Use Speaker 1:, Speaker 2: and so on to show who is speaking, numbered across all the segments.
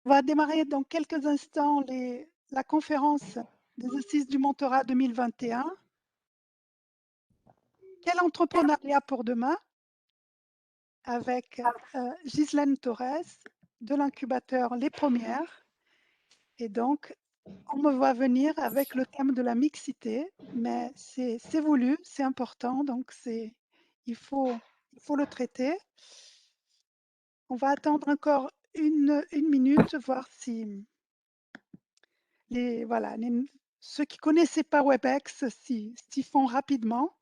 Speaker 1: On va démarrer dans quelques instants la conférence des Assises du mentorat 2021. Quel entrepreneuriat pour demain? Avec Ghislaine Torres de l'incubateur Les Premières. Et donc, on me voit venir avec le thème de la mixité, mais c'est voulu, c'est important, donc il faut, il faut le traiter. On va attendre encore une minute, voir si voilà, ceux qui ne connaissaient pas WebEx s'y font rapidement.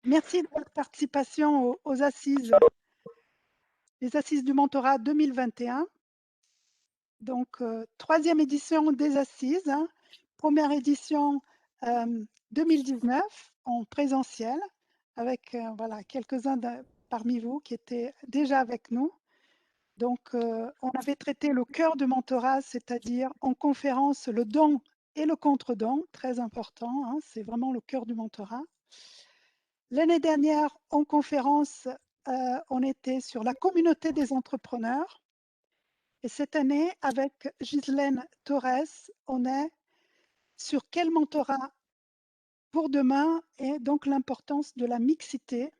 Speaker 1: Merci de votre participation aux assises, les assises du mentorat 2021. Donc, troisième édition des assises, hein. Première édition 2019 en présentiel, avec voilà, quelques-uns parmi vous qui étaient déjà avec nous. Donc, on avait traité le cœur du mentorat, c'est-à-dire en conférence le don et le contre-don, très important, hein, c'est vraiment le cœur du mentorat. L'année dernière, en conférence, on était sur la communauté des entrepreneurs. Et cette année, avec Ghislaine Torres, on est sur quel mentorat pour demain et donc l'importance de la mixité.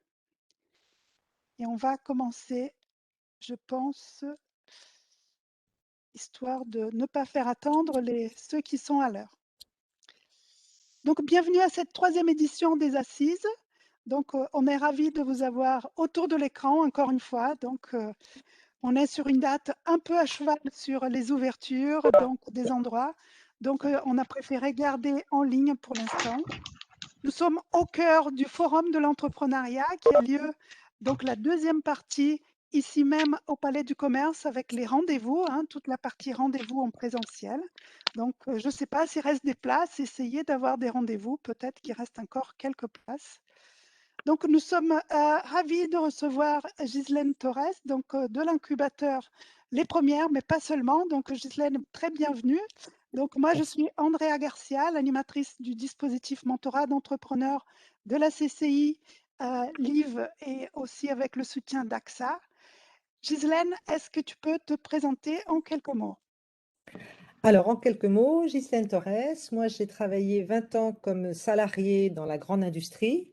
Speaker 1: Et on va commencer, je pense, histoire de ne pas faire attendre ceux qui sont à l'heure. Donc, bienvenue à cette troisième édition des Assises. Donc, on est ravis de vous avoir autour de l'écran, encore une fois. Donc, on est sur une date un peu à cheval sur les ouvertures, donc des endroits. Donc, on a préféré garder en ligne pour l'instant. Nous sommes au cœur du Forum de l'entrepreneuriat qui a lieu, donc la deuxième partie, ici même au Palais du Commerce avec les rendez-vous, hein, toute la partie rendez-vous en présentiel. Donc, je ne sais pas s'il reste des places, essayez d'avoir des rendez-vous, peut-être qu'il reste encore quelques places. Donc, nous sommes ravis de recevoir Ghislaine Torres, donc de l'incubateur Les Premières, mais pas seulement. Donc, Ghislaine, très bienvenue. Donc, moi, je suis Andrea Garcia, l'animatrice du dispositif mentorat d'entrepreneurs de la CCI Live et aussi avec le soutien d'AXA. Ghislaine, est-ce que tu peux te présenter en quelques mots?
Speaker 2: Alors, en quelques mots, Ghislaine Torres, moi j'ai travaillé 20 ans comme salariée dans la grande industrie.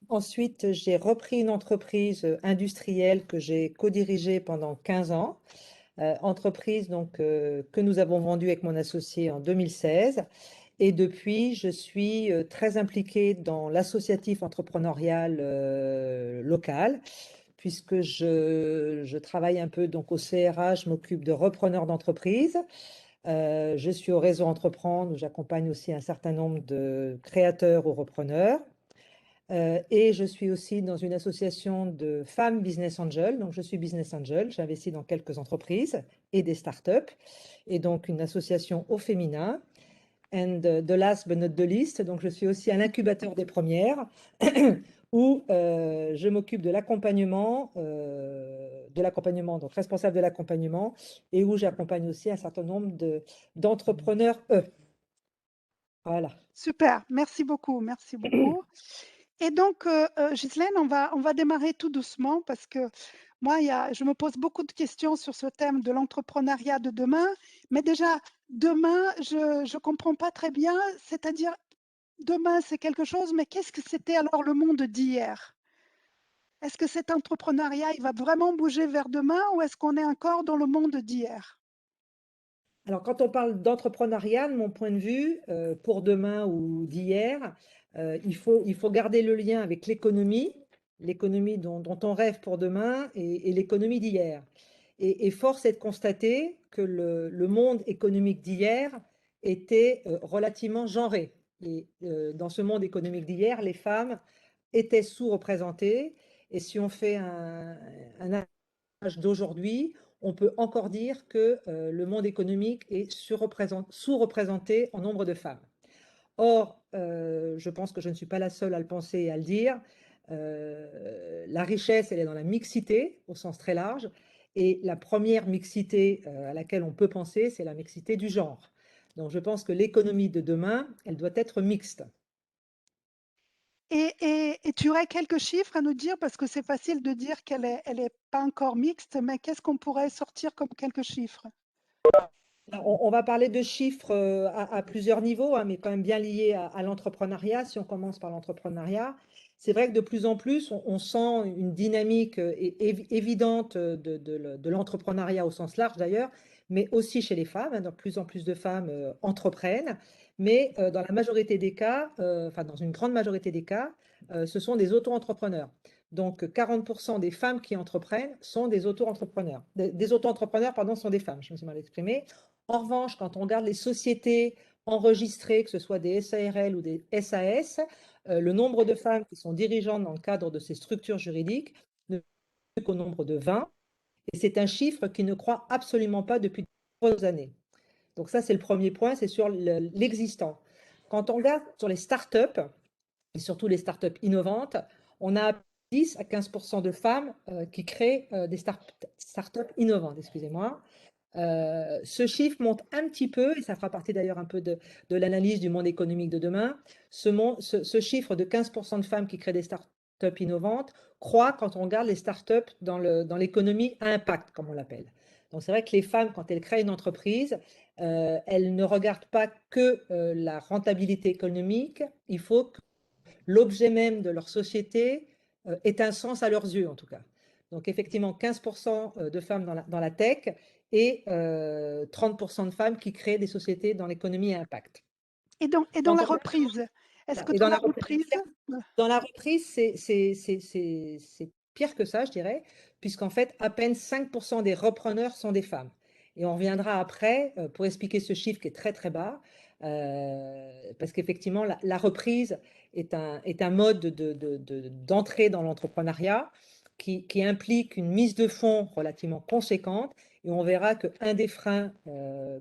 Speaker 2: Ensuite, j'ai repris une entreprise industrielle que j'ai co-dirigée pendant 15 ans, entreprise que nous avons vendue avec mon associé en 2016. Et depuis, je suis très impliquée dans l'associatif entrepreneurial local, puisque je travaille un peu donc au CRA, je m'occupe de repreneurs d'entreprise. Je suis au réseau Entreprendre où j'accompagne aussi un certain nombre de créateurs ou repreneurs. Et je suis aussi dans une association de femmes business angel. Donc, je suis business angel. J'investis dans quelques entreprises et des startups. Et donc, une association au féminin. And the last but not the least, donc je suis aussi un incubateur des premières où je m'occupe de l'accompagnement, donc responsable de l'accompagnement, et où j'accompagne aussi un certain nombre d'entrepreneurs, eux. Voilà.
Speaker 1: Super, merci beaucoup, merci beaucoup. Et donc, Ghislaine, on va démarrer tout doucement parce que moi, je me pose beaucoup de questions sur ce thème de l'entrepreneuriat de demain. Mais déjà, demain, je ne comprends pas très bien. C'est-à-dire, demain, c'est quelque chose, mais qu'est-ce que c'était alors le monde d'hier? Est-ce que cet entrepreneuriat, il va vraiment bouger vers demain ou est-ce qu'on est encore dans le monde d'hier?
Speaker 2: Alors, quand on parle d'entrepreneuriat, de mon point de vue, pour demain ou d'hier, il faut garder le lien avec l'économie dont on rêve pour demain et l'économie d'hier. Et force est de constater que le monde économique d'hier était relativement genré. Et dans ce monde économique d'hier, les femmes étaient sous-représentées. Et si on fait un âge d'aujourd'hui, on peut encore dire que le monde économique est sous-représenté en nombre de femmes. Or, je pense que je ne suis pas la seule à le penser et à le dire. La richesse, elle est dans la mixité, au sens très large. Et la première mixité à laquelle on peut penser, c'est la mixité du genre. Donc, je pense que l'économie de demain, elle doit être mixte.
Speaker 1: Et tu aurais quelques chiffres à nous dire, parce que c'est facile de dire elle est pas encore mixte, mais qu'est-ce qu'on pourrait sortir comme quelques chiffres?
Speaker 2: Alors, on va parler de chiffres à plusieurs niveaux, hein, mais quand même bien liés à l'entrepreneuriat. Si on commence par l'entrepreneuriat, c'est vrai que de plus en plus, on sent une dynamique évidente de l'entrepreneuriat au sens large d'ailleurs, mais aussi chez les femmes, hein. De plus en plus de femmes entreprennent, mais dans la majorité des cas, enfin dans une grande majorité des cas, ce sont des auto-entrepreneurs. Donc 40% des femmes qui entreprennent sont des auto-entrepreneurs. Des auto-entrepreneurs, pardon, sont des femmes, je me suis mal exprimée. En revanche, quand on regarde les sociétés enregistrées, que ce soit des SARL ou des SAS, le nombre de femmes qui sont dirigeantes dans le cadre de ces structures juridiques ne plus qu'au nombre de 20. Et c'est un chiffre qui ne croît absolument pas depuis de nombreuses années. Donc ça, c'est le premier point, c'est sur l'existant. Quand on regarde sur les startups, et surtout les startups innovantes, on a 10 à 15% de femmes qui créent des startups innovantes, excusez-moi. Ce chiffre monte un petit peu, et ça fera partie d'ailleurs un peu de l'analyse du monde économique de demain. Ce chiffre de 15% de femmes qui créent des startups innovantes croît quand on regarde les startups dans l'économie à impact, comme on l'appelle. Donc c'est vrai que les femmes, quand elles créent une entreprise, elles ne regardent pas que la rentabilité économique, il faut que l'objet même de leur société ait un sens à leurs yeux, en tout cas. Donc effectivement, 15% de femmes dans la tech et 30% de femmes qui créent des sociétés dans l'économie à impact.
Speaker 1: Et dans
Speaker 2: Quand
Speaker 1: la
Speaker 2: on regarde-
Speaker 1: reprise, est-ce que
Speaker 2: Et
Speaker 1: dans
Speaker 2: dans
Speaker 1: la
Speaker 2: la reprise,
Speaker 1: reprise,
Speaker 2: dans la reprise, c'est pire que ça, je dirais, puisqu'en fait, à peine 5% des repreneurs sont des femmes. Et on reviendra après pour expliquer ce chiffre qui est très très bas, parce qu'effectivement, la reprise est un mode d'entrée dans l'entrepreneuriat qui implique une mise de fonds relativement conséquente. Et on verra qu'un des freins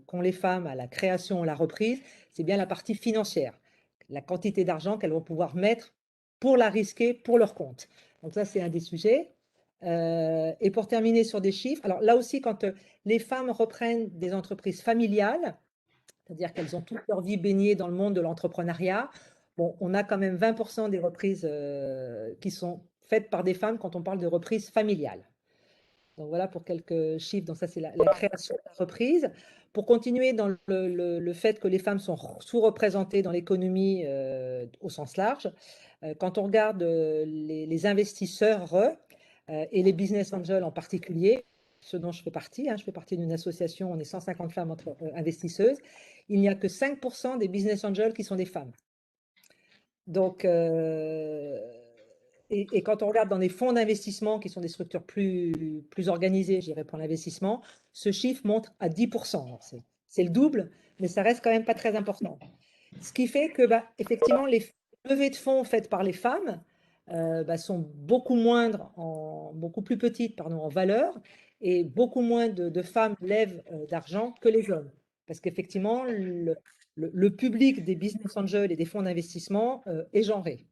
Speaker 2: qu'ont les femmes à la création ou la reprise, c'est bien la partie financière, la quantité d'argent qu'elles vont pouvoir mettre pour la risquer pour leur compte. Donc ça, c'est un des sujets. Et pour terminer sur des chiffres, alors là aussi, quand les femmes reprennent des entreprises familiales, c'est-à-dire qu'elles ont toute leur vie baignée dans le monde de l'entrepreneuriat, bon, on a quand même 20% des reprises qui sont faites par des femmes quand on parle de reprises familiales. Donc voilà pour quelques chiffres. Donc ça, c'est la création de la reprise. Pour continuer dans le fait que les femmes sont sous-représentées dans l'économie au sens large, quand on regarde les investisseurs et les business angels en particulier, ce dont je fais partie, hein, je fais partie d'une association, on est 150 femmes investisseuses, il n'y a que 5% des business angels qui sont des femmes. Donc, et quand on regarde dans des fonds d'investissement qui sont des structures plus organisées, je dirais, pour l'investissement, ce chiffre monte à 10%. C'est le double, mais ça reste quand même pas très important. Ce qui fait que, bah, effectivement, les levées de fonds faites par les femmes bah, sont beaucoup moindres, beaucoup plus petites, pardon, en valeur, et beaucoup moins de femmes lèvent d'argent que les hommes. Parce qu'effectivement, le public des business angels et des fonds d'investissement est genré.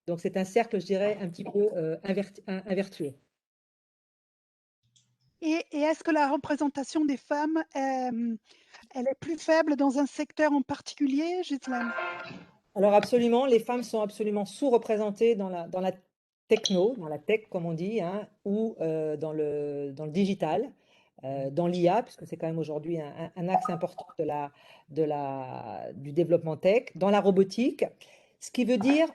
Speaker 2: Donc c'est un cercle, je dirais, un petit peu invertueux.
Speaker 1: et est-ce que la représentation des femmes, elle est plus faible dans un secteur en particulier, Ghislaine?
Speaker 2: Alors absolument, les femmes sont absolument sous-représentées dans la techno, dans la tech comme on dit, hein, ou dans le digital, dans l'IA, puisque c'est quand même aujourd'hui un axe important du développement tech, dans la robotique, ce qui veut dire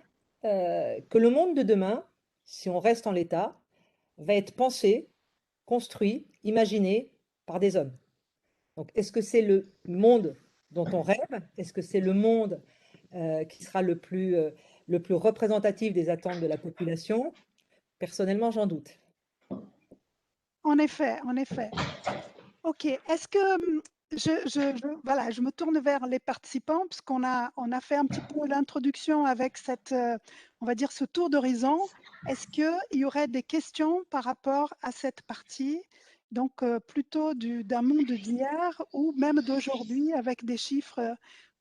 Speaker 2: que le monde de demain, si on reste en l'état, va être pensé, construit, imaginé par des hommes. Donc, est-ce que c'est le monde dont on rêve? Est-ce que c'est le monde qui sera le plus représentatif des attentes de la population? Personnellement, j'en doute.
Speaker 1: En effet, en effet. OK. Est-ce que voilà, je me tourne vers les participants puisqu'on on a fait un petit peu l'introduction avec cette, on va dire, ce tour d'horizon. Est-ce qu'il y aurait des questions par rapport à cette partie? Donc, plutôt d'un monde d'hier ou même d'aujourd'hui avec des chiffres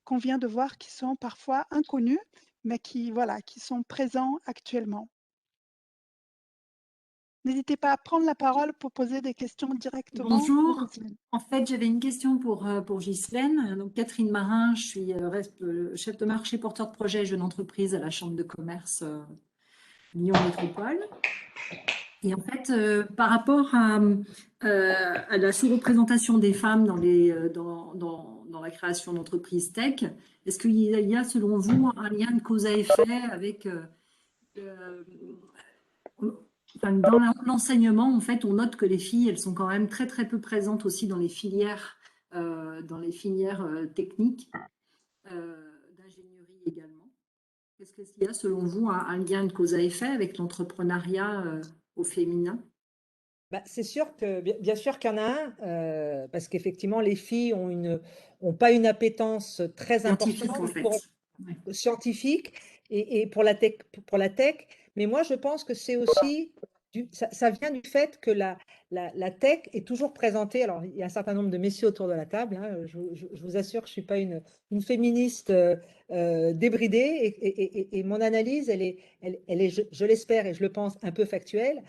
Speaker 1: qu'on vient de voir qui sont parfois inconnus, mais qui, voilà, qui sont présents actuellement. N'hésitez pas à prendre la parole pour poser des questions directement à
Speaker 3: Bonjour.
Speaker 1: Ghislaine.
Speaker 3: En fait, j'avais une question pour Ghislaine. Donc, Catherine Marin, je suis chef de marché porteur de projet jeune entreprise à la Chambre de commerce Lyon Métropole. Et en fait, par rapport à la sous-représentation des femmes dans la création d'entreprises tech, est-ce qu'il y a, selon vous, un lien de cause à effet avec euh, enfin, dans l'enseignement, en fait, on note que les filles, elles sont quand même très très peu présentes aussi dans les filières techniques, d'ingénierie également. Est-ce qu'il y a, selon vous, un lien de cause à effet avec l'entrepreneuriat au féminin?
Speaker 2: Bah, c'est sûr que, bien sûr qu'il y en a un, parce qu'effectivement, les filles ont pas une appétence très
Speaker 3: Scientifique, en
Speaker 2: importante
Speaker 3: fait.
Speaker 2: pour
Speaker 3: Ouais.
Speaker 2: scientifique et pour la tech. Mais moi, je pense que c'est aussi, ça vient du fait que la tech est toujours présentée. Alors, il y a un certain nombre de messieurs autour de la table, hein, je vous assure que je ne suis pas une féministe débridée et mon analyse, elle est je l'espère et je le pense, un peu factuelle.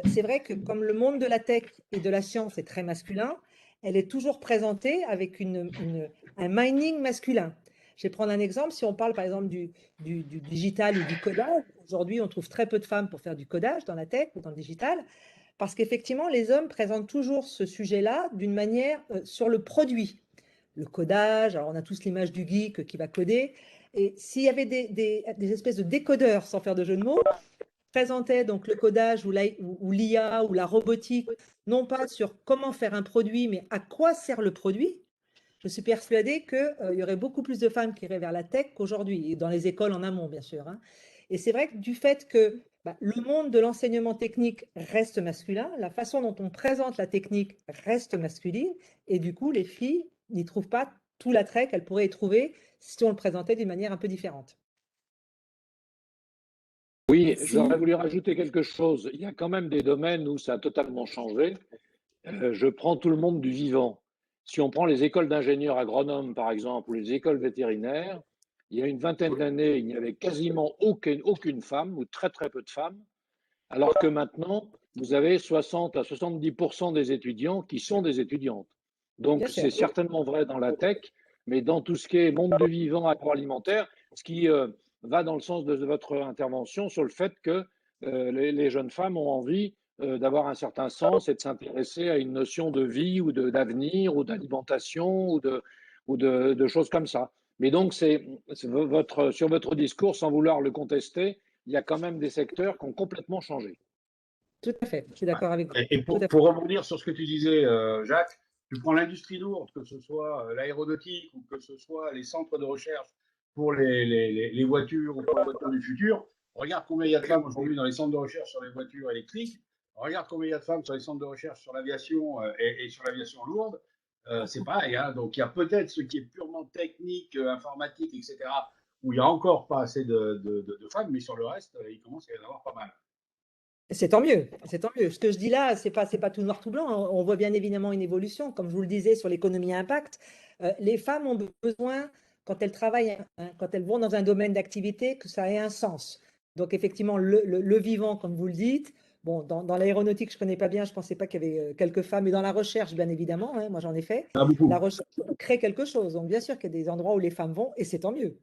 Speaker 2: C'est vrai que comme le monde de la tech et de la science est très masculin, elle est toujours présentée avec un mining masculin. Je vais prendre un exemple. Si on parle par exemple du digital ou du codage, aujourd'hui on trouve très peu de femmes pour faire du codage dans la tech ou dans le digital, parce qu'effectivement les hommes présentent toujours ce sujet-là d'une manière sur le produit. Le codage, alors on a tous l'image du geek qui va coder, et s'il y avait des espèces de décodeurs, sans faire de jeu de mots, présentait donc le codage ou l'IA ou la robotique, non pas sur comment faire un produit, mais à quoi sert le produit, je suis persuadée qu'il y aurait beaucoup plus de femmes qui iraient vers la tech qu'aujourd'hui, et dans les écoles en amont, bien sûr, hein. Et c'est vrai que du fait que le monde de l'enseignement technique reste masculin, la façon dont on présente la technique reste masculine, et du coup, les filles n'y trouvent pas tout l'attrait qu'elles pourraient y trouver si on le présentait d'une manière un peu différente.
Speaker 4: Oui, j'aurais
Speaker 3: Merci.
Speaker 4: voulu rajouter quelque chose. Il y a quand même des domaines où ça a totalement changé. Je prends tout le monde du vivant. Si on prend les écoles d'ingénieurs agronomes, par exemple, ou les écoles vétérinaires, il y a une vingtaine d'années, il n'y avait quasiment aucune femme, ou très très peu de femmes, alors que maintenant, vous avez 60 à 70% des étudiants qui sont des étudiantes. Donc,
Speaker 2: Bien sûr.
Speaker 4: c'est certainement vrai dans la tech, mais dans tout ce qui est monde du vivant agroalimentaire, ce qui va dans le sens de votre intervention sur le fait que les jeunes femmes ont envie d'avoir un certain sens et de s'intéresser à une notion de vie ou d'avenir ou d'alimentation ou de choses comme ça. Mais donc, sur votre discours, sans vouloir le contester, il y a quand même des secteurs qui ont complètement changé.
Speaker 2: Tout à fait, je suis d'accord avec vous.
Speaker 5: Et
Speaker 2: Tout à fait.
Speaker 5: pour rebondir sur ce que tu disais, Jacques, tu prends l'industrie lourde, que ce soit l'aéronautique ou que ce soit les centres de recherche pour les voitures ou pour les voitures du futur. Regarde combien il y a de femmes aujourd'hui dans les centres de recherche sur les voitures électriques. Regarde combien il y a de femmes sur les centres de recherche sur l'aviation et sur l'aviation lourde. C'est pareil, hein. Donc il y a peut-être ce qui est purement technique, informatique, etc., où il n'y a encore pas assez de femmes, mais sur le reste, il commence à y en avoir pas mal.
Speaker 2: C'est tant mieux, c'est tant mieux. Ce que je dis là, c'est pas tout noir, tout blanc, hein. On voit bien évidemment une évolution, comme je vous le disais, sur l'économie à impact. Les femmes ont besoin, quand elles travaillent, hein, quand elles vont dans un domaine d'activité, que ça ait un sens. Donc effectivement, le vivant, comme vous le dites, bon, dans l'aéronautique, je connais pas bien, je pensais pas qu'il y avait quelques femmes, mais dans la recherche, bien évidemment, hein, moi j'en ai fait.
Speaker 5: Il y en a
Speaker 2: La
Speaker 5: beaucoup.
Speaker 2: recherche crée quelque chose. Donc bien sûr qu'il y a des endroits où les femmes vont, et c'est tant mieux.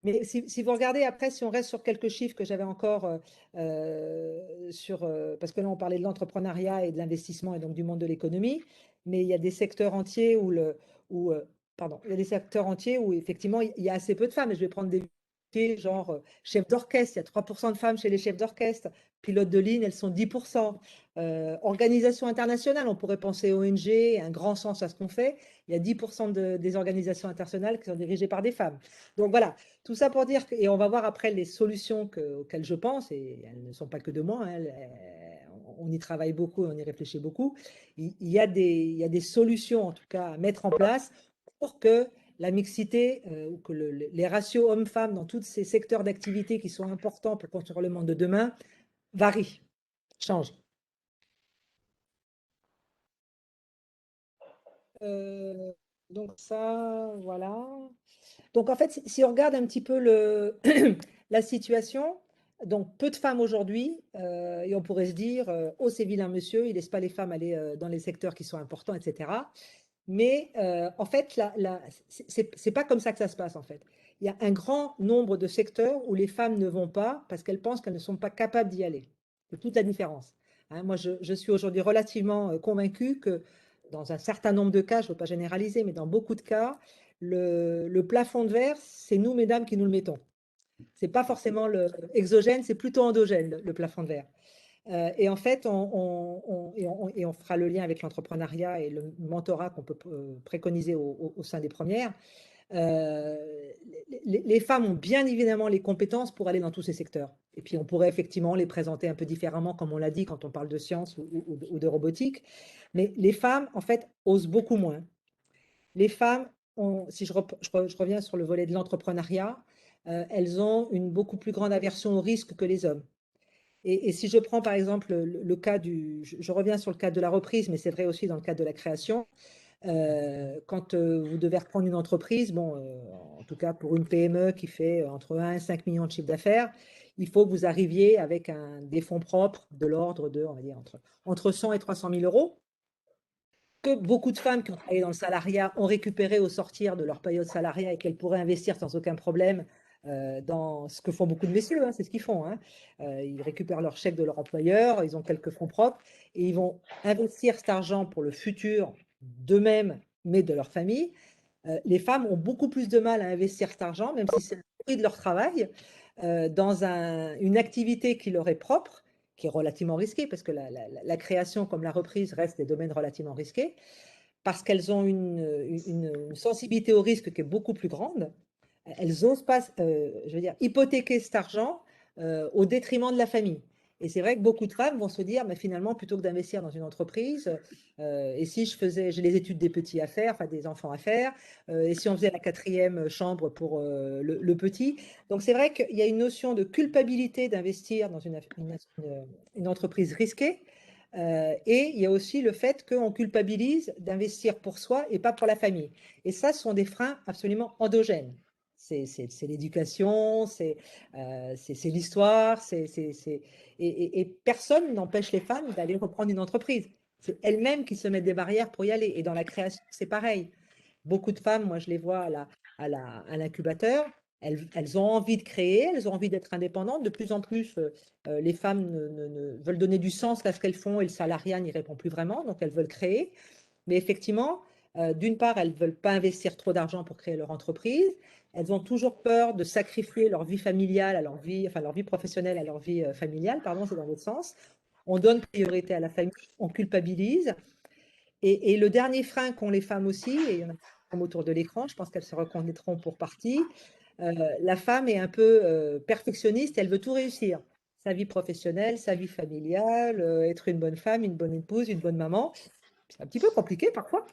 Speaker 2: Mais si vous regardez après, si on reste sur quelques chiffres que j'avais encore parce que là on parlait de l'entrepreneuriat et de l'investissement et donc du monde de l'économie, mais il y a des secteurs entiers pardon, il y a des secteurs entiers où effectivement il y a assez peu de femmes. Et je vais prendre des métiers genre chef d'orchestre, il y a 3% de femmes chez les chefs d'orchestre, pilotes de ligne, elles sont 10%. Organisation internationale, on pourrait penser ONG, un grand sens à ce qu'on fait. Il y a 10% des organisations internationales qui sont dirigées par des femmes. Donc voilà, tout ça pour dire, et on va voir après les solutions auxquelles je pense, et elles ne sont pas que de moi, hein, on y travaille beaucoup, on y réfléchit beaucoup. Il y a des solutions en tout cas à mettre en place pour que la mixité ou que les ratios hommes-femmes dans tous ces secteurs d'activité qui sont importants pour construire le monde de demain varient, changent. Donc ça, voilà. Donc en fait, si on regarde un petit peu la situation, Donc, peu de femmes aujourd'hui, et on pourrait se dire, oh, c'est vilain monsieur, il ne laisse pas les femmes aller dans les secteurs qui sont importants, etc. Mais en fait, c'est pas comme ça que ça se passe, en fait. Il y a un grand nombre de secteurs où les femmes ne vont pas parce qu'elles pensent qu'elles ne sont pas capables d'y aller. C'est toute la différence. Hein, moi, je suis aujourd'hui relativement convaincue que dans un certain nombre de cas, je ne veux pas généraliser, mais dans beaucoup de cas, le plafond de verre, c'est nous, mesdames, qui nous le mettons. C'est pas forcément exogène, c'est plutôt endogène, le plafond de verre. Et en fait, on fera le lien avec l'entrepreneuriat et le mentorat qu'on peut préconiser au sein des premières. Les femmes ont bien évidemment les compétences pour aller dans tous ces secteurs. Et puis, on pourrait effectivement les présenter un peu différemment, comme on l'a dit, quand on parle de science ou de robotique. Mais les femmes, en fait, osent beaucoup moins. Les femmes, si je reviens sur le volet de l'entrepreneuriat, elles ont une beaucoup plus grande aversion au risque que les hommes. Et si je prends par exemple le cas je reviens sur le cadre de la reprise, mais c'est vrai aussi dans le cadre de la création, quand vous devez reprendre une entreprise, bon, en tout cas pour une PME qui fait entre 1 et 5 millions de chiffre d'affaires, il faut que vous arriviez avec des fonds propres de l'ordre de, on va dire, entre 100 et 300 000 euros, que beaucoup de femmes qui ont travaillé dans le salariat ont récupéré au sortir de leur période salariat et qu'elles pourraient investir sans aucun problème dans ce que font beaucoup de messieurs, hein, c'est ce qu'ils font. Hein. Ils récupèrent leur chèque de leur employeur, ils ont quelques fonds propres et ils vont investir cet argent pour le futur d'eux-mêmes, mais de leur famille. Les femmes ont beaucoup plus de mal à investir cet argent, même si c'est le prix de leur travail, dans une activité qui leur est propre, qui est relativement risquée, parce que la création comme la reprise restent des domaines relativement risqués, parce qu'elles ont une sensibilité au risque qui est beaucoup plus grande. Elles n'osent pas, je veux dire, hypothéquer cet argent au détriment de la famille. Et c'est vrai que beaucoup de femmes vont se dire, mais finalement, plutôt que d'investir dans une entreprise, et si j'ai les études des petits à faire, enfin des enfants à faire, et si on faisait la 4e chambre pour le petit. Donc c'est vrai qu'il y a une notion de culpabilité d'investir dans une entreprise risquée. Et il y a aussi le fait qu'on culpabilise d'investir pour soi et pas pour la famille. Et ça, ce sont des freins absolument endogènes. C'est l'éducation, c'est l'histoire, et personne n'empêche les femmes d'aller reprendre une entreprise. C'est elles-mêmes qui se mettent des barrières pour y aller. Et dans la création, c'est pareil. Beaucoup de femmes, moi je les vois à l'incubateur, elles ont envie de créer, elles ont envie d'être indépendantes. De plus en plus, les femmes veulent donner du sens à ce qu'elles font et le salariat n'y répond plus vraiment, donc elles veulent créer. Mais effectivement, d'une part, elles ne veulent pas investir trop d'argent pour créer leur entreprise. Elles ont toujours peur de sacrifier leur vie familiale à leur vie, enfin leur vie professionnelle à leur vie familiale, pardon, c'est dans l'autre sens. On donne priorité à la famille, on culpabilise. Et le dernier frein qu'ont les femmes aussi, et il y en a autour de l'écran, je pense qu'elles se reconnaîtront pour partie, la femme est un peu perfectionniste, elle veut tout réussir. Sa vie professionnelle, sa vie familiale, être une bonne femme, une bonne épouse, une bonne maman. C'est un petit peu compliqué parfois.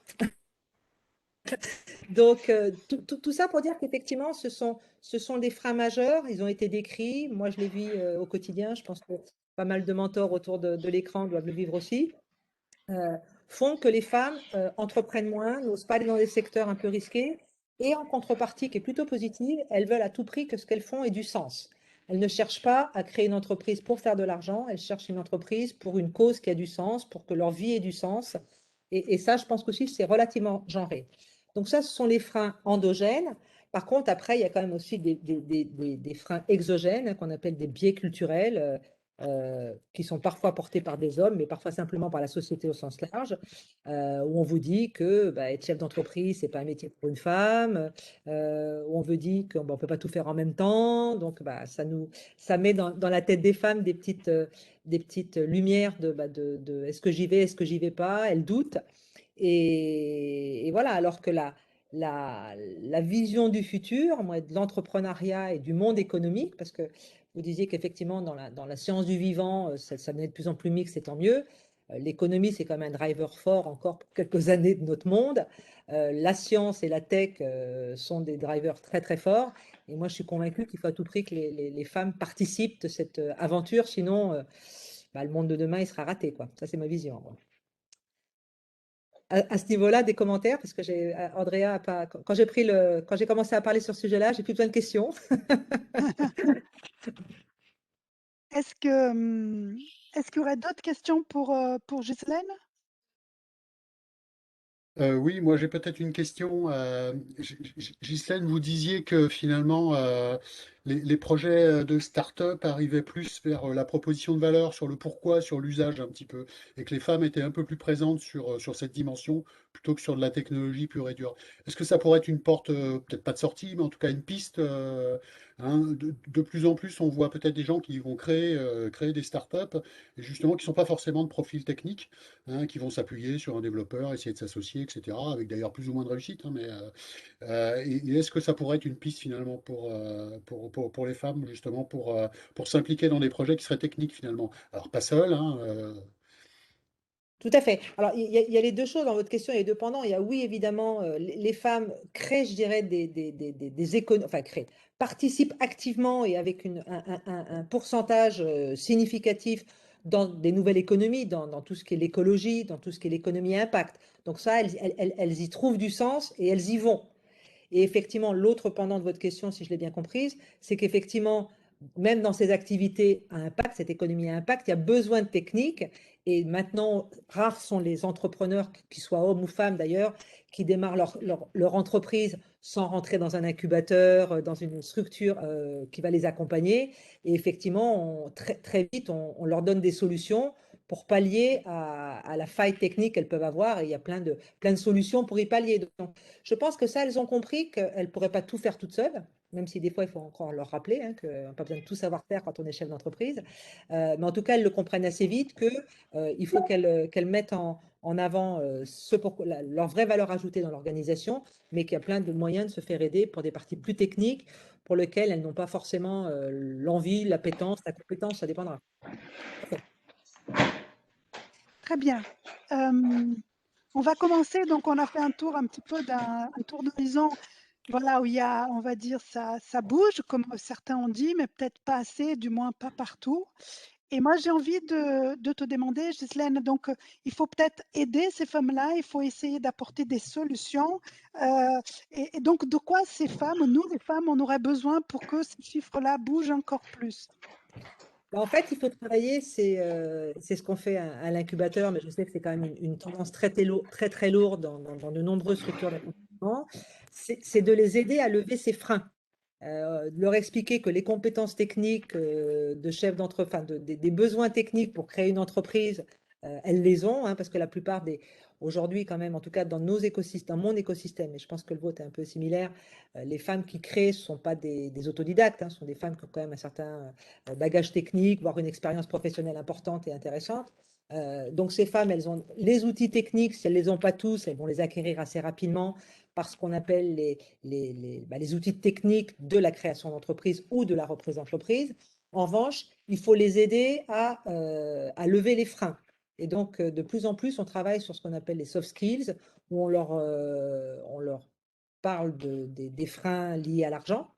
Speaker 2: Donc, tout ça pour dire qu'effectivement, ce sont des freins majeurs. Ils ont été décrits. Moi, je les vis au quotidien. Je pense que pas mal de mentors autour de l'écran doivent le vivre aussi. Font que les femmes entreprennent moins, n'osent pas aller dans des secteurs un peu risqués. Et en contrepartie, qui est plutôt positive, elles veulent à tout prix que ce qu'elles font ait du sens. Elles ne cherchent pas à créer une entreprise pour faire de l'argent. Elles cherchent une entreprise pour une cause qui a du sens, pour que leur vie ait du sens. Et ça, je pense qu'aussi, c'est relativement genré. Donc ça, ce sont les freins endogènes. Par contre, après, il y a quand même aussi des freins exogènes qu'on appelle des biais culturels qui sont parfois portés par des hommes, mais parfois simplement par la société au sens large, où on vous dit que être chef d'entreprise, c'est pas un métier pour une femme, où on vous dit qu'on ne peut pas tout faire en même temps. Donc, ça met dans la tête des femmes des petites lumières de est-ce que j'y vais, est-ce que j'y vais pas, elles doutent. Et voilà, alors que la vision du futur, moi, de l'entrepreneuriat et du monde économique, parce que vous disiez qu'effectivement, dans la science du vivant, ça devenait de plus en plus mixte, et tant mieux. L'économie, c'est quand même un driver fort encore pour quelques années de notre monde. La science et la tech sont des drivers très, très forts. Et moi, je suis convaincue qu'il faut à tout prix que les femmes participent de cette aventure, sinon, le monde de demain, il sera raté, quoi. Ça, c'est ma vision, moi. À ce niveau-là, des commentaires, parce que Andrea, quand j'ai commencé à parler sur ce sujet-là, j'ai plus besoin de questions.
Speaker 1: Est-ce que, est-ce qu'il y aurait d'autres questions pour Ghislaine?
Speaker 6: Oui, moi j'ai peut-être une question. Ghislaine, vous disiez que finalement les projets de start-up arrivaient plus vers la proposition de valeur, sur le pourquoi, sur l'usage un petit peu, et que les femmes étaient un peu plus présentes sur cette dimension plutôt que sur de la technologie pure et dure. Est-ce que ça pourrait être une porte, peut-être pas de sortie, mais en tout cas une piste hein, de plus en plus, on voit peut-être des gens qui vont créer des start-up, et justement qui ne sont pas forcément de profil technique hein, qui vont s'appuyer sur un développeur, essayer de s'associer, etc., avec d'ailleurs plus ou moins de réussite. Hein, et est-ce que ça pourrait être une piste finalement pour les femmes, justement, pour s'impliquer dans des projets qui seraient techniques finalement? Alors pas seules, hein,
Speaker 2: Tout à fait. Alors, il y a les deux choses dans votre question, il y a les deux pendants. Il y a, oui, évidemment, les femmes créent, je dirais, enfin, créent, participent activement et avec un pourcentage significatif dans des nouvelles économies, dans tout ce qui est l'écologie, dans tout ce qui est l'économie à impact. Donc ça, elles y trouvent du sens et elles y vont. Et effectivement, l'autre pendant de votre question, si je l'ai bien comprise, c'est qu'effectivement, même dans ces activités à impact, cette économie à impact, il y a besoin de techniques. Et maintenant, rares sont les entrepreneurs, qu'ils soient hommes ou femmes d'ailleurs, qui démarrent leur entreprise sans rentrer dans un incubateur, dans une structure qui va les accompagner. Et effectivement, très vite, on leur donne des solutions pour pallier à la faille technique qu'elles peuvent avoir. Et il y a plein de solutions pour y pallier. Donc, je pense que ça, elles ont compris qu'elles ne pourraient pas tout faire toutes seules, même si des fois, il faut encore leur rappeler qu'on n'a pas besoin de tout savoir faire quand on est chef d'entreprise. Mais en tout cas, elles le comprennent assez vite qu'il faut qu'elles mettent en avant leur vraie valeur ajoutée dans l'organisation, mais qu'il y a plein de moyens de se faire aider pour des parties plus techniques pour lesquelles elles n'ont pas forcément l'envie, l'appétence, la compétence, ça dépendra.
Speaker 1: Très bien. On va commencer. Donc, on a fait un tour un petit peu un tour d'horizon. Voilà, où il y a, on va dire, ça bouge, comme certains ont dit, mais peut-être pas assez, du moins pas partout. Et moi, j'ai envie de te demander, Ghislaine, donc il faut peut-être aider ces femmes-là, il faut essayer d'apporter des solutions. Et donc, de quoi ces femmes, nous les femmes, on aurait besoin pour que ces chiffres-là bougent encore plus?
Speaker 2: En fait, il faut travailler, c'est ce qu'on fait à l'incubateur, mais je sais que c'est quand même une tendance très lourde dans de nombreuses structures d'accompagnement, c'est de les aider à lever ces freins. De leur expliquer que les compétences techniques de chef d'entreprise, enfin, des besoins techniques pour créer une entreprise, elles les ont, hein, parce que la plupart aujourd'hui quand même, en tout cas dans nos écosystèmes, dans mon écosystème, et je pense que le vôtre est un peu similaire, les femmes qui créent ne sont pas des autodidactes, hein, ce sont des femmes qui ont quand même un certain bagage technique, voire une expérience professionnelle importante et intéressante. Donc ces femmes, elles ont les outils techniques, si elles ne les ont pas tous, elles vont les acquérir assez rapidement par ce qu'on appelle les outils techniques de la création d'entreprise ou de la reprise d'entreprise. En revanche, il faut les aider à lever les freins. Et donc, de plus en plus, on travaille sur ce qu'on appelle les soft skills, où on leur parle des freins liés à l'argent.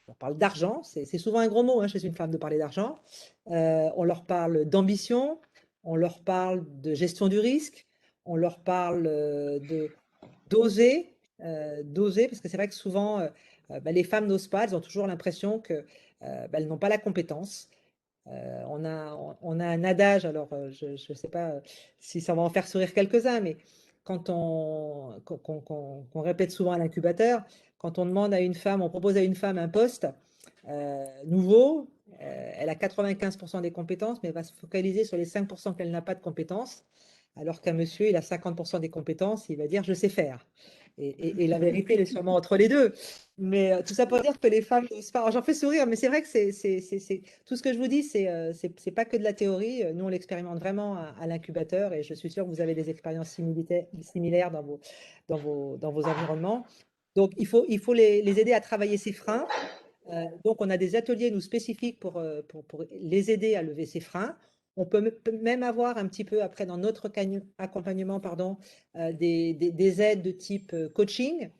Speaker 2: On parle d'argent, c'est souvent un gros mot hein, chez une femme de parler d'argent. On leur parle d'ambition, on leur parle de gestion du risque, on leur parle d'oser, parce que c'est vrai que souvent, les femmes n'osent pas, elles ont toujours l'impression qu'elles n'ont pas la compétence. On a un adage, alors je ne sais pas si ça va en faire sourire quelques-uns, mais qu'on répète souvent à l'incubateur, quand on demande à une femme, on propose à une femme un poste nouveau, elle a 95% des compétences, mais elle va se focaliser sur les 5% qu'elle n'a pas de compétences, alors qu'un monsieur, il a 50% des compétences, il va dire je sais faire. Et la vérité, elle est sûrement entre les deux. Mais tout ça pour dire que les femmes n'osent pas. J'en fais sourire, mais c'est vrai que tout ce que je vous dis, c'est pas que de la théorie. Nous, on l'expérimente vraiment à l'incubateur et je suis sûre que vous avez des expériences similaires dans vos environnements. Donc, il faut les aider à travailler ces freins. Donc, on a des ateliers, nous, spécifiques pour les aider à lever ces freins. On peut même avoir un petit peu après dans notre accompagnement, pardon, des aides de type coaching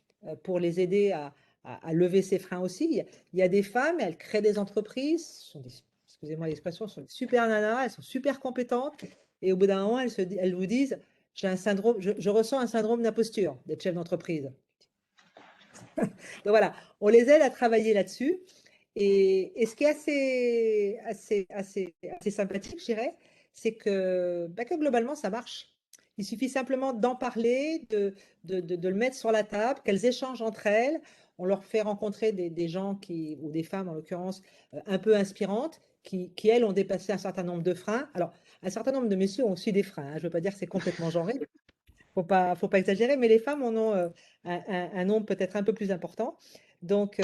Speaker 2: pour les aider à lever ces freins aussi. Il y a des femmes, elles créent des entreprises, excusez-moi l'expression, sont des super nanas, elles sont super compétentes et au bout d'un moment, elles vous disent, j'ai un syndrome, je ressens un syndrome d'imposture d'être chef d'entreprise. Donc voilà, on les aide à travailler là-dessus. Et ce qui est assez sympathique, je dirais, c'est que globalement, ça marche. Il suffit simplement d'en parler, de le mettre sur la table, qu'elles échangent entre elles. On leur fait rencontrer des gens ou des femmes en l'occurrence, un peu inspirantes, qui, elles, ont dépassé un certain nombre de freins. Alors, un certain nombre de messieurs ont aussi des freins, hein. Je ne veux pas dire que c'est complètement genré, faut pas exagérer, mais les femmes en ont un nombre peut-être un peu plus important. Donc,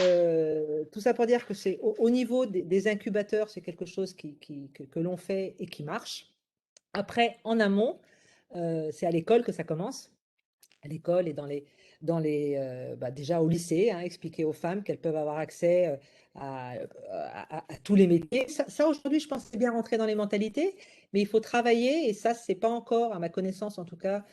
Speaker 2: tout ça pour dire que c'est au niveau des incubateurs, c'est quelque chose que l'on fait et qui marche. Après, en amont, c'est à l'école que ça commence. À l'école et déjà au lycée, hein, expliquer aux femmes qu'elles peuvent avoir accès à tous les métiers. Ça, aujourd'hui, je pense que c'est bien rentré dans les mentalités, mais il faut travailler, et ça, c'est pas encore, à ma connaissance en tout cas,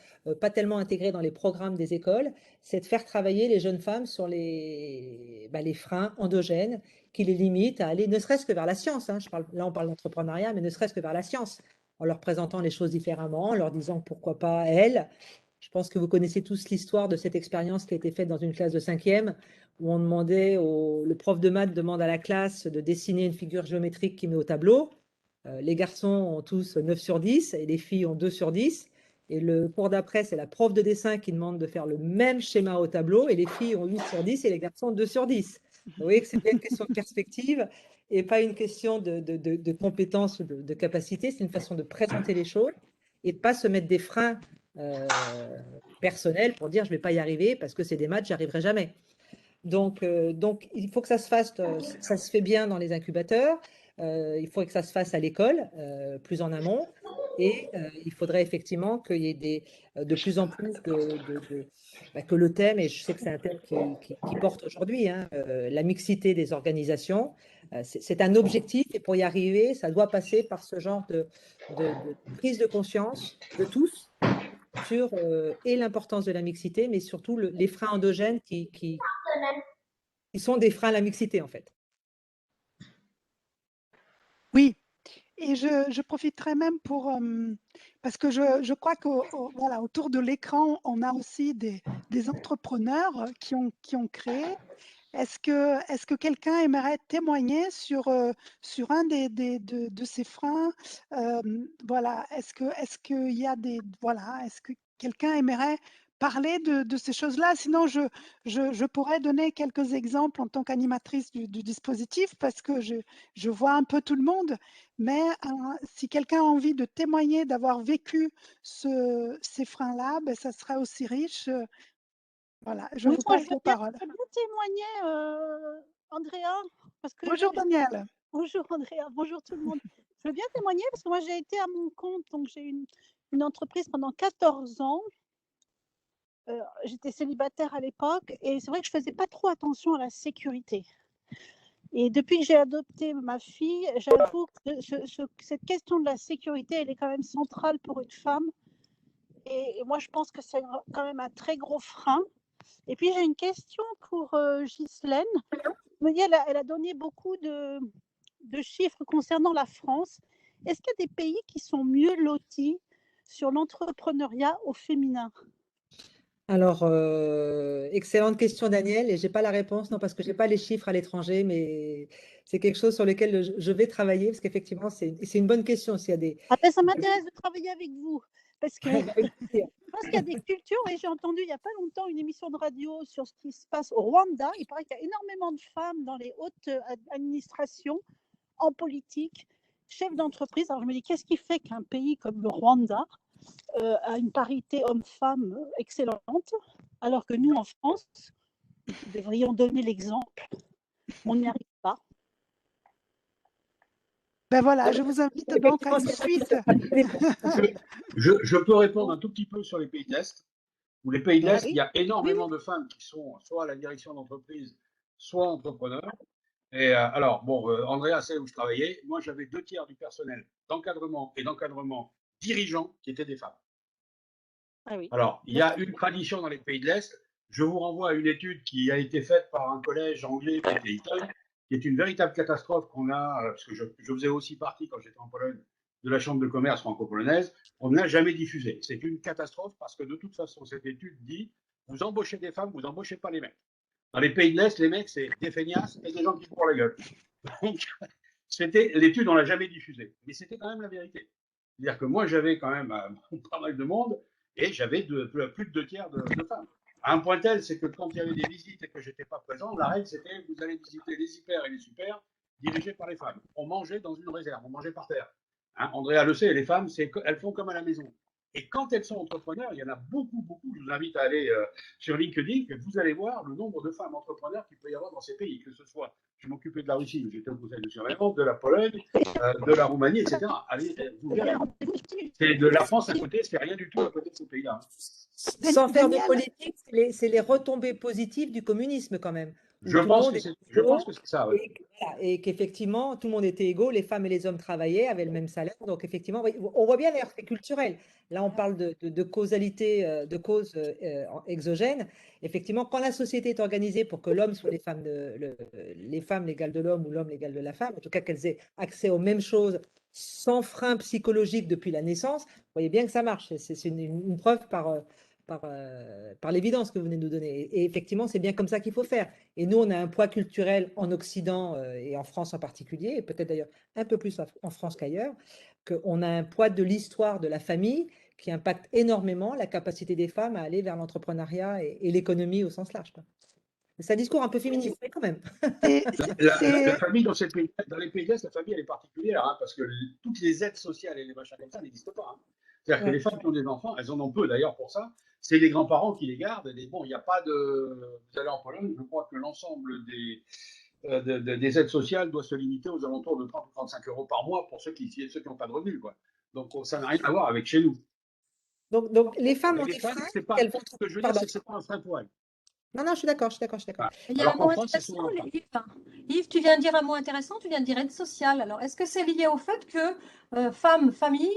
Speaker 2: pas tellement intégré dans les programmes des écoles, c'est de faire travailler les jeunes femmes sur les freins endogènes qui les limitent à aller, ne serait-ce que vers la science, hein. Là, on parle d'entrepreneuriat, mais ne serait-ce que vers la science, en leur présentant les choses différemment, en leur disant pourquoi pas elles. Je pense que vous connaissez tous l'histoire de cette expérience qui a été faite dans une classe de 5e, où le prof de maths demande à la classe de dessiner une figure géométrique qui met au tableau. Les garçons ont tous 9 sur 10 et les filles ont 2 sur 10. Et le cours d'après, c'est la prof de dessin qui demande de faire le même schéma au tableau et les filles ont 8 sur 10 et les garçons ont 2 sur 10. Vous voyez que c'est bien une question de perspective et pas une question de compétence ou de capacité. C'est une façon de présenter les choses et de ne pas se mettre des freins personnels pour dire je ne vais pas y arriver parce que c'est des maths, j'y arriverai jamais. Donc, il faut que ça se fasse, ça se fait bien dans les incubateurs, il faudrait que ça se fasse à l'école, plus en amont, et il faudrait effectivement qu'il y ait de plus en plus que le thème, et je sais que c'est un thème qui porte aujourd'hui, hein, la mixité des organisations, c'est un objectif, et pour y arriver, ça doit passer par ce genre de prise de conscience de tous sur et l'importance de la mixité, mais surtout les freins endogènes qui sont des freins à la mixité, en fait.
Speaker 1: Oui, et je profiterai même parce que je crois voilà, autour de l'écran, on a aussi des entrepreneurs qui ont créé. Est-ce que quelqu'un aimerait témoigner sur un de ces freins? Voilà, est-ce qu'il y a voilà, est-ce que quelqu'un aimerait parler de ces choses-là? Sinon, je pourrais donner quelques exemples en tant qu'animatrice du dispositif parce que je vois un peu tout le monde. Mais si quelqu'un a envie de témoigner, d'avoir vécu ces freins-là, ben, ça serait aussi riche. Voilà, je
Speaker 7: Oui,
Speaker 1: vous
Speaker 7: moi,
Speaker 1: passe la parole.
Speaker 7: je veux bien témoigner, Andrea, parce que
Speaker 1: Bonjour Daniel.
Speaker 7: bonjour Andrea, bonjour tout le monde. Je veux bien témoigner parce que moi, j'ai été à mon compte, donc j'ai eu une entreprise pendant 14 ans. J'étais célibataire à l'époque et c'est vrai que je faisais pas trop attention à la sécurité. Et depuis que j'ai adopté ma fille, j'avoue que cette question de la sécurité, elle est quand même centrale pour une femme. Et moi, je pense que c'est quand même un très gros frein. Et puis, j'ai une question pour Ghislaine. Elle a donné beaucoup de chiffres concernant la France. Est-ce qu'il y a des pays qui sont mieux lotis sur l'entrepreneuriat au féminin?
Speaker 2: Alors, excellente question, Daniel, et je n'ai pas la réponse, non, parce que je n'ai pas les chiffres à l'étranger, mais c'est quelque chose sur lequel je vais travailler, parce qu'effectivement, c'est une bonne question. S'il y a des...
Speaker 7: Ah ben, ça m'intéresse de travailler avec vous, parce que
Speaker 2: Avec plaisir.
Speaker 7: je pense qu'il y a des cultures, et j'ai entendu il n'y a pas longtemps une émission de radio sur ce qui se passe au Rwanda. Il paraît qu'il y a énormément de femmes dans les hautes administrations, en politique, chefs d'entreprise. Alors je me dis, qu'est-ce qui fait qu'un pays comme le Rwanda a une parité homme-femme excellente, alors que nous, en France, nous devrions donner l'exemple. On n'y arrive pas.
Speaker 1: Ben voilà, je vous invite donc à une suite.
Speaker 5: Je peux répondre un tout petit peu sur les pays de l'Est. Où les pays de l'Est,
Speaker 7: Oui.
Speaker 5: il y a énormément de femmes qui sont soit à la direction d'entreprise, soit entrepreneurs. Et alors, bon, Andrea sait où je travaillais. Moi, j'avais 2 tiers du personnel d'encadrement et d'encadrement dirigeant qui étaient des femmes.
Speaker 7: Ah oui.
Speaker 5: Alors, il y a une tradition dans les pays de l'Est. Je vous renvoie à une étude qui a été faite par un collège anglais qui était Eton, qui est une véritable catastrophe qu'on a, parce que je faisais aussi partie quand j'étais en Pologne de la chambre de commerce franco-polonaise, on n'a jamais diffusé. C'est une catastrophe parce que de toute façon, cette étude dit vous embauchez des femmes, vous n'embauchez pas les mecs. Dans les pays de l'Est, les mecs, c'est des feignasses et des gens qui courent la gueule. Donc, l'étude, on l'a jamais diffusée. Mais c'était quand même la vérité. C'est-à-dire que moi, j'avais quand même pas mal de monde et j'avais plus de 2 tiers de femmes. À un point tel, c'est que quand il y avait des visites et que j'étais pas présent, la règle, c'était vous allez visiter les hyper et les super dirigés par les femmes. On mangeait dans une réserve, on mangeait par terre. Hein, Andrea le sait, les femmes, elles font comme à la maison. Et quand elles sont entrepreneurs, il y en a beaucoup, beaucoup. Je vous invite à aller sur LinkedIn, que vous allez voir le nombre de femmes entrepreneurs qu'il peut y avoir dans ces pays, que ce soit, je m'occupais de la Russie, mais j'étais au conseil de surveillance, de la Pologne, de la Roumanie, etc. Allez, vous verrez. C'est de la France à côté, c'est rien du tout à côté de ces pays-là.
Speaker 2: Sans faire de
Speaker 1: Daniel,
Speaker 2: politique, c'est les retombées positives du communisme quand même. Où
Speaker 5: Je
Speaker 2: tout le
Speaker 5: pense
Speaker 2: monde
Speaker 5: que
Speaker 2: était
Speaker 5: c'est ça. Ouais.
Speaker 2: voilà, et qu'effectivement, tout le monde était égaux, les femmes et les hommes travaillaient, avaient le même salaire. Donc, effectivement, oui, on voit bien d'ailleurs, c'est culturel. Là, on parle de causalité, de causes exogènes. Effectivement, quand la société est organisée pour que l'homme soit les femmes l'égale de l'homme ou l'homme l'égal de la femme, en tout cas qu'elles aient accès aux mêmes choses sans frein psychologique depuis la naissance, vous voyez bien que ça marche. C'est une preuve par l'évidence que vous venez de nous donner. Et effectivement, c'est bien comme ça qu'il faut faire. Et nous, on a un poids culturel en Occident et en France en particulier, et peut-être d'ailleurs un peu plus en France qu'ailleurs, qu'on a un poids de l'histoire de la famille qui impacte énormément la capacité des femmes à aller vers l'entrepreneuriat et l'économie au sens large, quoi. C'est un discours un peu féministe, mais quand même.
Speaker 1: c'est-
Speaker 5: La famille dans les pays d'Est, la famille, elle est particulière, hein, parce que toutes les aides sociales et les machins comme ça n'existent pas. Hein. C'est-à-dire que
Speaker 2: Ouais.
Speaker 5: les femmes qui ont des enfants, elles en ont peu d'ailleurs pour ça. C'est les grands-parents qui les gardent. Et bon, il n'y a pas de. Vous allez en Pologne, je crois que l'ensemble des aides sociales doit se limiter aux alentours de 30 ou 35 euros par mois pour ceux qui n'ont pas de revenus. Quoi. Donc ça n'a rien à voir avec chez nous.
Speaker 2: Donc les femmes
Speaker 5: Mais
Speaker 2: ont
Speaker 5: les
Speaker 2: des
Speaker 5: femmes,
Speaker 2: freins
Speaker 5: c'est pas.
Speaker 2: qu'elles vont
Speaker 5: Ce que je veux dire,
Speaker 2: pardon.
Speaker 5: c'est que c'est pas un frein pour elles.
Speaker 2: Non, je suis d'accord, je suis d'accord.
Speaker 5: Voilà.
Speaker 8: Il y a un
Speaker 5: Alors
Speaker 8: mot
Speaker 5: qu'en France, c'est
Speaker 8: intéressant,
Speaker 5: souvent un frein.
Speaker 8: Yves. Yves, tu viens de dire un mot intéressant, tu viens de dire aide sociale. Alors, est-ce que c'est lié au fait que femme, famille,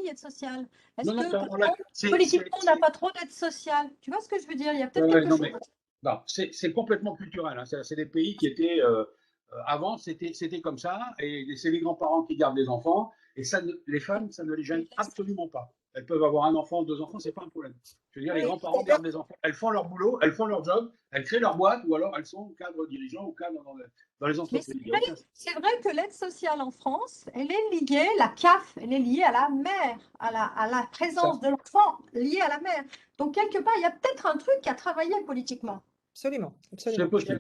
Speaker 8: aide sociale? Est-ce
Speaker 5: Non, non,
Speaker 8: que
Speaker 5: carrément,
Speaker 8: politiquement, on n'a pas trop d'aide sociale? Tu vois ce que je veux dire? Il y a peut-être
Speaker 5: Ouais,
Speaker 8: quelque
Speaker 5: non,
Speaker 8: chose.
Speaker 5: mais non, c'est complètement culturel. Hein. C'est des pays qui étaient avant, c'était comme ça, et c'est les grands-parents qui gardent les enfants, et les femmes, ça ne les gêne absolument pas. Elles peuvent avoir un enfant, 2 enfants, c'est pas un problème. Je veux dire, les
Speaker 2: Oui,
Speaker 5: grands-parents
Speaker 2: d'ailleurs,
Speaker 5: gardent les enfants. Elles font leur boulot, elles font leur job, elles créent leur boîte, ou alors elles sont cadres dirigeants ou cadres dans les
Speaker 8: Mais
Speaker 5: entreprises. Il y a aucun-
Speaker 8: c'est vrai que l'aide sociale en France, elle est liée, la CAF, elle est liée à la mère, à la présence de l'enfant liée à la mère. Donc, quelque part, il y a peut-être un truc à travailler politiquement.
Speaker 2: absolument,
Speaker 5: C'est
Speaker 2: absolument.
Speaker 5: possible.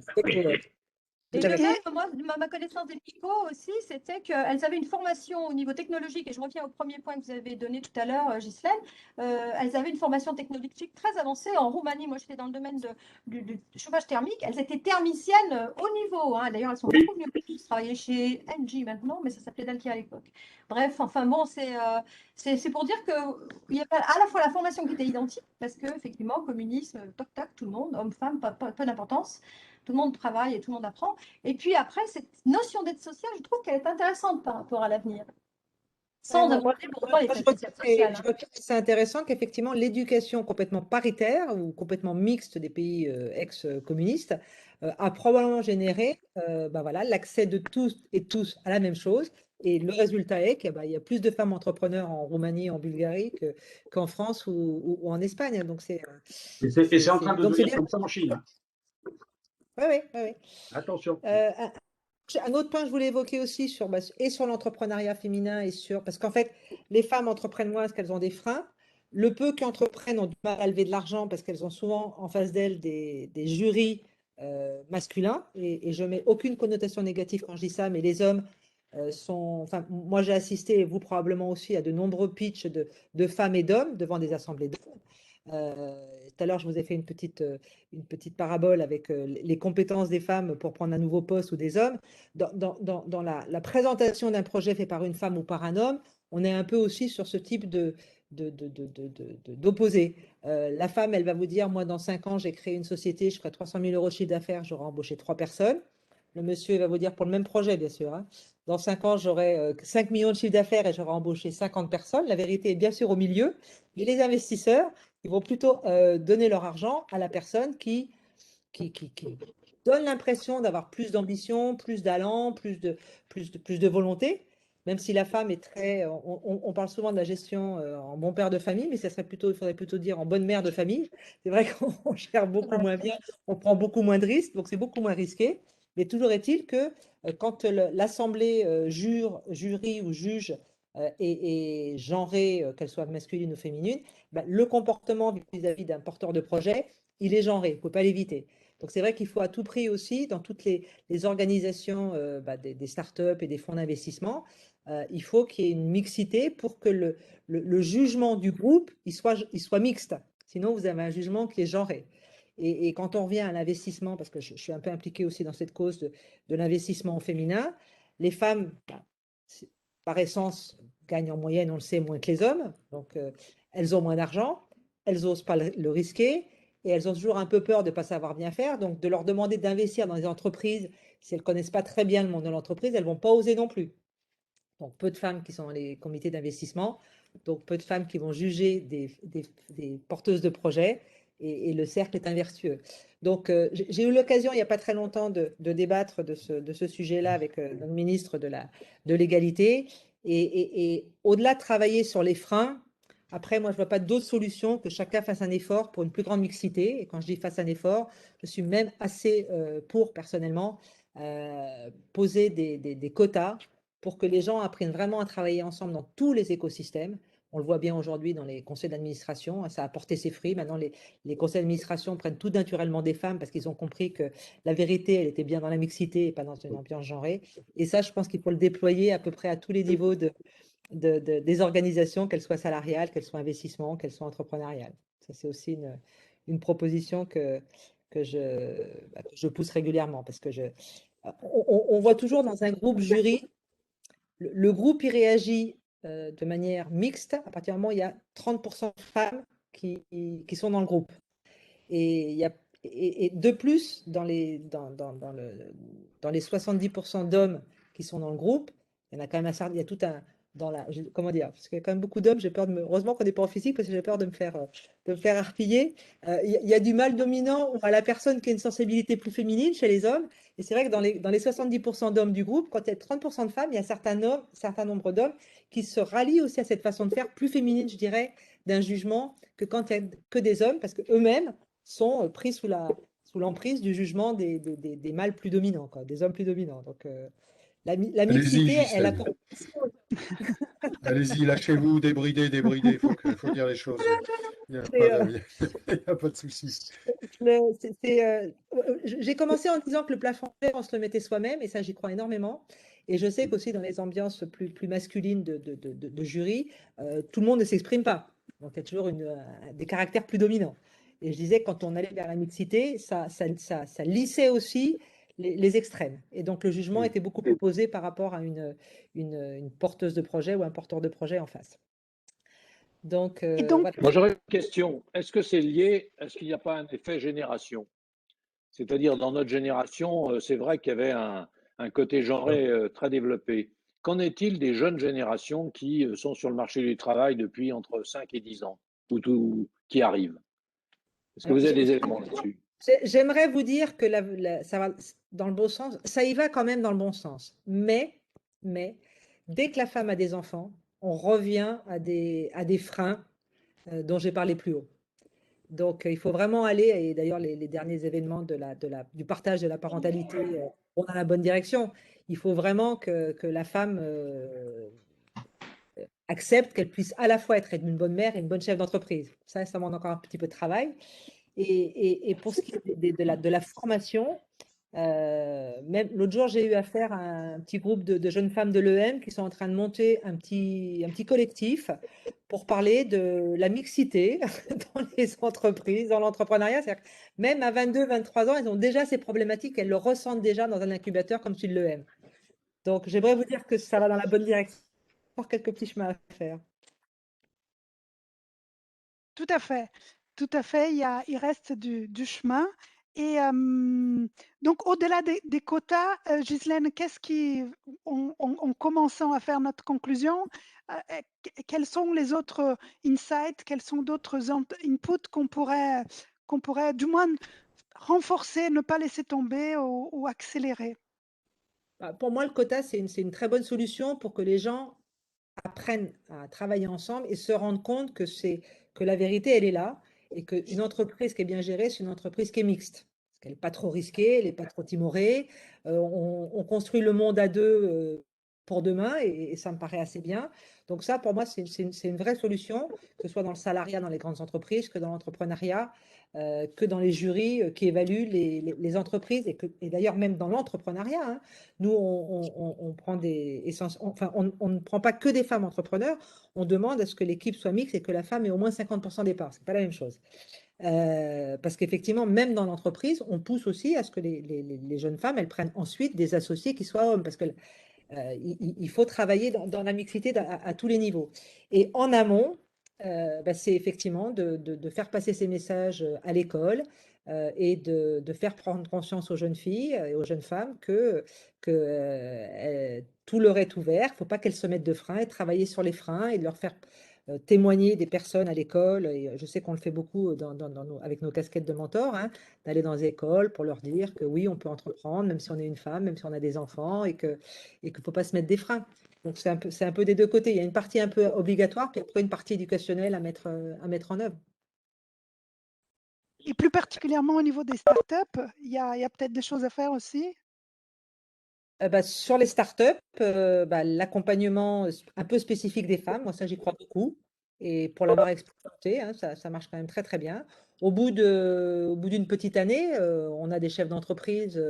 Speaker 8: Et
Speaker 2: Tout à
Speaker 8: de
Speaker 2: fait.
Speaker 8: même, moi, ma connaissance des PICO aussi, c'était qu'elles avaient une formation au niveau technologique, et je reviens au premier point que vous avez donné tout à l'heure, Ghislaine, elles avaient une formation technologique très avancée en Roumanie. Moi, j'étais dans le domaine du chauffage thermique. Elles étaient thermiciennes haut niveau. Hein. D'ailleurs, elles sont beaucoup mieux. Elles travaillaient chez Engie maintenant, mais ça s'appelait Dalkia à l'époque. Bref, enfin bon, c'est pour dire qu'il y avait à la fois la formation qui était identique, parce qu'effectivement, communisme, toc-tac, tout le monde, homme, femme, peu d'importance. Tout le monde travaille et tout le monde apprend. Et puis après, cette notion d'aide sociale, je trouve qu'elle est intéressante par rapport à l'avenir. Sans
Speaker 2: Moi,
Speaker 8: demander pourquoi les
Speaker 2: je
Speaker 8: aides
Speaker 2: retrouve
Speaker 8: sociales.
Speaker 2: je retrouve que c'est intéressant qu'effectivement l'éducation complètement paritaire ou complètement mixte des pays ex-communistes a probablement généré voilà, l'accès de tous et tous à la même chose. Et le résultat est qu'il y a plus de femmes entrepreneurs en Roumanie, en Bulgarie qu'en France ou en Espagne. Donc
Speaker 5: Et c'est en train de devenir
Speaker 2: bien.
Speaker 5: comme ça en Chine. Hein.
Speaker 2: Oui.
Speaker 5: Attention.
Speaker 2: Un autre point que je voulais évoquer aussi sur l'entrepreneuriat féminin parce qu'en fait, les femmes entreprennent moins parce qu'elles ont des freins. Le peu qui entreprennent ont du mal à lever de l'argent parce qu'elles ont souvent en face d'elles des jurys masculins. Et je mets aucune connotation négative quand je dis ça, mais les hommes enfin, moi j'ai assisté, et vous probablement aussi, à de nombreux pitchs de femmes et d'hommes devant des assemblées d'hommes. Tout à l'heure, je vous ai fait une petite parabole avec les compétences des femmes pour prendre un nouveau poste ou des hommes. Dans la présentation d'un projet fait par une femme ou par un homme, on est un peu aussi sur ce type d'opposé. La femme, elle va vous dire, moi, dans 5 ans, j'ai créé une société, je ferai 300 000 euros de chiffre d'affaires, j'aurai embauché 3 personnes. Le monsieur, il va vous dire, pour le même projet, bien sûr, hein, dans 5 ans, j'aurai 5 millions de chiffre d'affaires et j'aurai embauché 50 personnes. La vérité est bien sûr au milieu. Et les investisseurs, ils vont plutôt donner leur argent à la personne qui donne l'impression d'avoir plus d'ambition, plus d'allant, plus de volonté. même si la femme est très… On parle souvent de la gestion en bon père de famille, mais il faudrait plutôt dire en bonne mère de famille. C'est vrai qu'on gère beaucoup moins bien, on prend beaucoup moins de risques, donc c'est beaucoup moins risqué. Mais toujours est-il que quand l'Assemblée jury ou juge est genrée, qu'elle soit masculine ou féminine, ben, le comportement vis-à-vis d'un porteur de projet, il est genré, il ne faut pas l'éviter. Donc c'est vrai qu'il faut à tout prix aussi, dans toutes les organisations des startups et des fonds d'investissement, il faut qu'il y ait une mixité pour que le jugement du groupe il soit mixte. Sinon, vous avez un jugement qui est genré. Et quand on revient à l'investissement, parce que je suis un peu impliquée aussi dans cette cause de l'investissement féminin, les femmes, par essence, gagnent en moyenne, on le sait, moins que les hommes. Donc, elles ont moins d'argent, elles n'osent pas le risquer et elles ont toujours un peu peur de ne pas savoir bien faire. Donc, de leur demander d'investir dans des entreprises, si elles ne connaissent pas très bien le monde de l'entreprise, elles ne vont pas oser non plus. Donc, peu de femmes qui sont dans les comités d'investissement, donc peu de femmes qui vont juger des porteuses de projets, et le cercle est invertueux. Donc, j'ai eu l'occasion, il n'y a pas très longtemps, de débattre de ce sujet-là avec le ministre de l'égalité, et au-delà de travailler sur les freins, après, moi, je ne vois pas d'autre solution que chacun fasse un effort pour une plus grande mixité, et quand je dis fasse un effort, je suis même assez pour, personnellement, poser des quotas pour que les gens apprennent vraiment à travailler ensemble dans tous les écosystèmes. On le voit bien aujourd'hui dans les conseils d'administration, ça a porté ses fruits. Maintenant, les conseils d'administration prennent tout naturellement des femmes parce qu'ils ont compris que la vérité, elle était bien dans la mixité et pas dans une ambiance genrée. Et ça, je pense qu'il faut le déployer à peu près à tous les niveaux des organisations, qu'elles soient salariales, qu'elles soient investissements, qu'elles soient entrepreneuriales. Ça, c'est aussi une proposition que je pousse régulièrement parce que on voit toujours dans un groupe jury le groupe y réagit de manière mixte à partir du moment où il y a 30% de femmes qui sont dans le groupe. Et de plus, dans les 70% d'hommes qui sont dans le groupe, il y en a quand même il y a tout un… comment dire, parce qu'il y a quand même beaucoup d'hommes, j'ai peur heureusement qu'on n'est pas en physique parce que j'ai peur de me faire harpiller. Il y a du mâle dominant ou à la personne qui a une sensibilité plus féminine chez les hommes. Et c'est vrai que dans les 70% d'hommes du groupe, quand il y a 30% de femmes, il y a un certain nombre d'hommes qui se rallient aussi à cette façon de faire plus féminine, je dirais, d'un jugement que quand il n'y a que des hommes, parce qu'eux-mêmes sont pris sous l'emprise du jugement des mâles plus dominants, quoi, des hommes plus dominants. Donc, la mixité, elle apporte…
Speaker 6: Allez-y, lâchez-vous, débridez, il faut dire les choses. Il n'y a pas de souci.
Speaker 2: J'ai commencé en disant que le plafond, on se le mettait soi-même, et ça, j'y crois énormément. Et je sais qu'aussi dans les ambiances plus masculines de jury, tout le monde ne s'exprime pas. Donc, il y a toujours des caractères plus dominants. Et je disais que quand on allait vers la mixité, ça lissait aussi les extrêmes. Et donc, le jugement était beaucoup plus posé par rapport à une porteuse de projet ou un porteur de projet en face. Donc, voilà.
Speaker 4: Moi, j'aurais une question. Est-ce que c'est lié, est-ce qu'il n'y a pas un effet génération? C'est-à-dire, dans notre génération, c'est vrai qu'il y avait un côté genré très développé. Qu'en est-il des jeunes générations qui sont sur le marché du travail depuis entre 5 et 10 ans, ou qui arrivent? Est-ce que vous avez des éléments là-dessus?
Speaker 2: J'aimerais vous dire que ça va dans le bon sens. Ça y va quand même dans le bon sens. Mais dès que la femme a des enfants, on revient à des freins dont j'ai parlé plus haut. Donc, il faut vraiment aller, et d'ailleurs, les derniers événements du partage de la parentalité vont dans la bonne direction. Il faut vraiment que la femme accepte qu'elle puisse à la fois être une bonne mère et une bonne chef d'entreprise. Ça demande encore un petit peu de travail. Et pour ce qui est de la formation, même l'autre jour, j'ai eu affaire à un petit groupe de jeunes femmes de l'EM qui sont en train de monter un petit collectif pour parler de la mixité dans les entreprises, dans l'entrepreneuriat. C'est-à-dire que même à 22, 23 ans, elles ont déjà ces problématiques, elles le ressentent déjà dans un incubateur comme celui de l'EM. Donc, j'aimerais vous dire que ça va dans la bonne direction. Encore quelques petits chemins à faire.
Speaker 1: Tout à fait, tout à fait. Il reste du chemin. Et donc, au-delà des quotas, Ghislaine, en commençant à faire notre conclusion, quels sont les autres insights, quels sont d'autres inputs qu'on pourrait du moins renforcer, ne pas laisser tomber ou accélérer?
Speaker 2: Pour moi, le quota, c'est une très bonne solution pour que les gens apprennent à travailler ensemble et se rendent compte que la vérité, elle est là et qu'une entreprise qui est bien gérée, c'est une entreprise qui est mixte. Parce qu'elle n'est pas trop risquée, elle n'est pas trop timorée. On construit le monde à deux pour demain et ça me paraît assez bien. Donc ça, pour moi, c'est une vraie solution, que ce soit dans le salariat, dans les grandes entreprises, que dans l'entrepreneuriat, que dans les jurys qui évaluent les entreprises et d'ailleurs même dans l'entrepreneuriat, hein. Nous, on prend on ne prend pas que des femmes entrepreneurs, on demande à ce que l'équipe soit mixte et que la femme ait au moins 50% des parts. Ce n'est pas la même chose. Parce qu'effectivement, même dans l'entreprise, on pousse aussi à ce que les jeunes femmes, elles prennent ensuite des associés qui soient hommes, parce que il faut travailler dans la mixité à tous les niveaux. Et en amont, c'est effectivement de faire passer ces messages à l'école et de faire prendre conscience aux jeunes filles et aux jeunes femmes que tout leur est ouvert. Il ne faut pas qu'elles se mettent de frein et travailler sur les freins et de leur faire témoigner des personnes à l'école. Et je sais qu'on le fait beaucoup avec nos casquettes de mentor, hein, d'aller dans les écoles pour leur dire que oui, on peut entreprendre, même si on est une femme, même si on a des enfants, et qu'il ne faut pas se mettre des freins. Donc c'est un peu des deux côtés. Il y a une partie un peu obligatoire, puis après une partie éducationnelle à mettre en œuvre.
Speaker 1: Et plus particulièrement au niveau des startups, il y a peut-être des choses à faire aussi.
Speaker 2: Sur les startups, l'accompagnement un peu spécifique des femmes, moi ça j'y crois beaucoup. Et pour l'avoir expérimenté, hein, ça marche quand même très très bien. Au bout d'une petite année, on a des chefs d'entreprise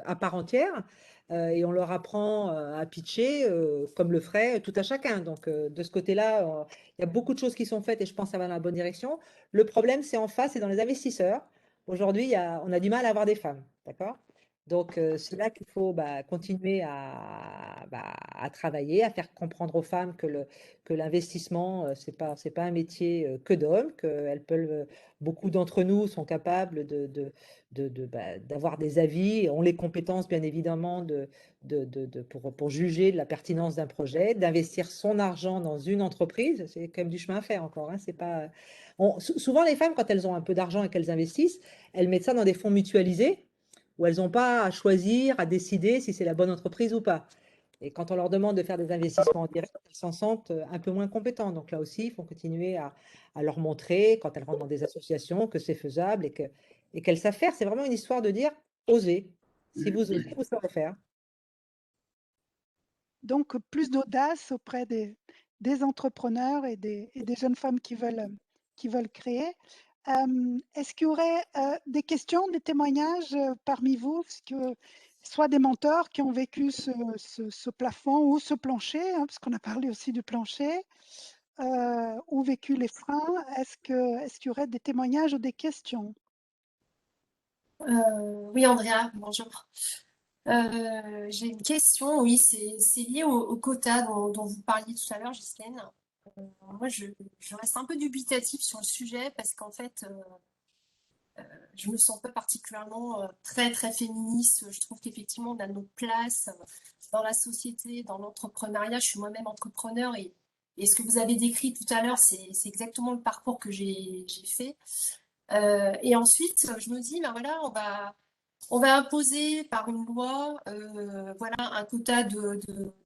Speaker 2: à part entière et on leur apprend à pitcher comme le ferait tout à chacun. Donc de ce côté-là, il y a beaucoup de choses qui sont faites et je pense que ça va dans la bonne direction. Le problème, c'est en face et dans les investisseurs. Aujourd'hui, on a du mal à avoir des femmes, d'accord? Donc, c'est là qu'il faut continuer à travailler, à faire comprendre aux femmes que l'investissement, c'est pas un métier que d'hommes, beaucoup d'entre nous sont capables d'avoir des avis, ont les compétences, bien évidemment, pour juger de la pertinence d'un projet, d'investir son argent dans une entreprise. C'est quand même du chemin à faire encore, hein, c'est pas... Souvent, les femmes, quand elles ont un peu d'argent et qu'elles investissent, elles mettent ça dans des fonds mutualisés où elles n'ont pas à choisir, à décider si c'est la bonne entreprise ou pas. Et quand on leur demande de faire des investissements en direct, elles s'en sentent un peu moins compétentes. Donc là aussi, il faut continuer à leur montrer, quand elles rentrent dans des associations, que c'est faisable et qu'elles savent faire. C'est vraiment une histoire de dire, osez. Si vous osez, vous saurez faire.
Speaker 1: Donc, plus d'audace auprès des entrepreneurs et des jeunes femmes qui veulent créer. Est-ce qu'il y aurait des questions, des témoignages parmi vous, soit des mentors qui ont vécu ce plafond ou ce plancher, hein, parce qu'on a parlé aussi du plancher, ou vécu les freins. Est-ce qu'il y aurait des témoignages ou des questions?
Speaker 9: Oui, Andrea, bonjour. J'ai une question, oui, c'est lié au quota dont vous parliez tout à l'heure, Ghislaine. Moi, je reste un peu dubitative sur le sujet parce qu'en fait, je me sens pas particulièrement très, très féministe. Je trouve qu'effectivement, on a notre place dans la société, dans l'entrepreneuriat. Je suis moi-même entrepreneur et ce que vous avez décrit tout à l'heure, c'est exactement le parcours que j'ai fait. Et ensuite, je me dis, ben voilà, on va imposer par une loi voilà, un quota de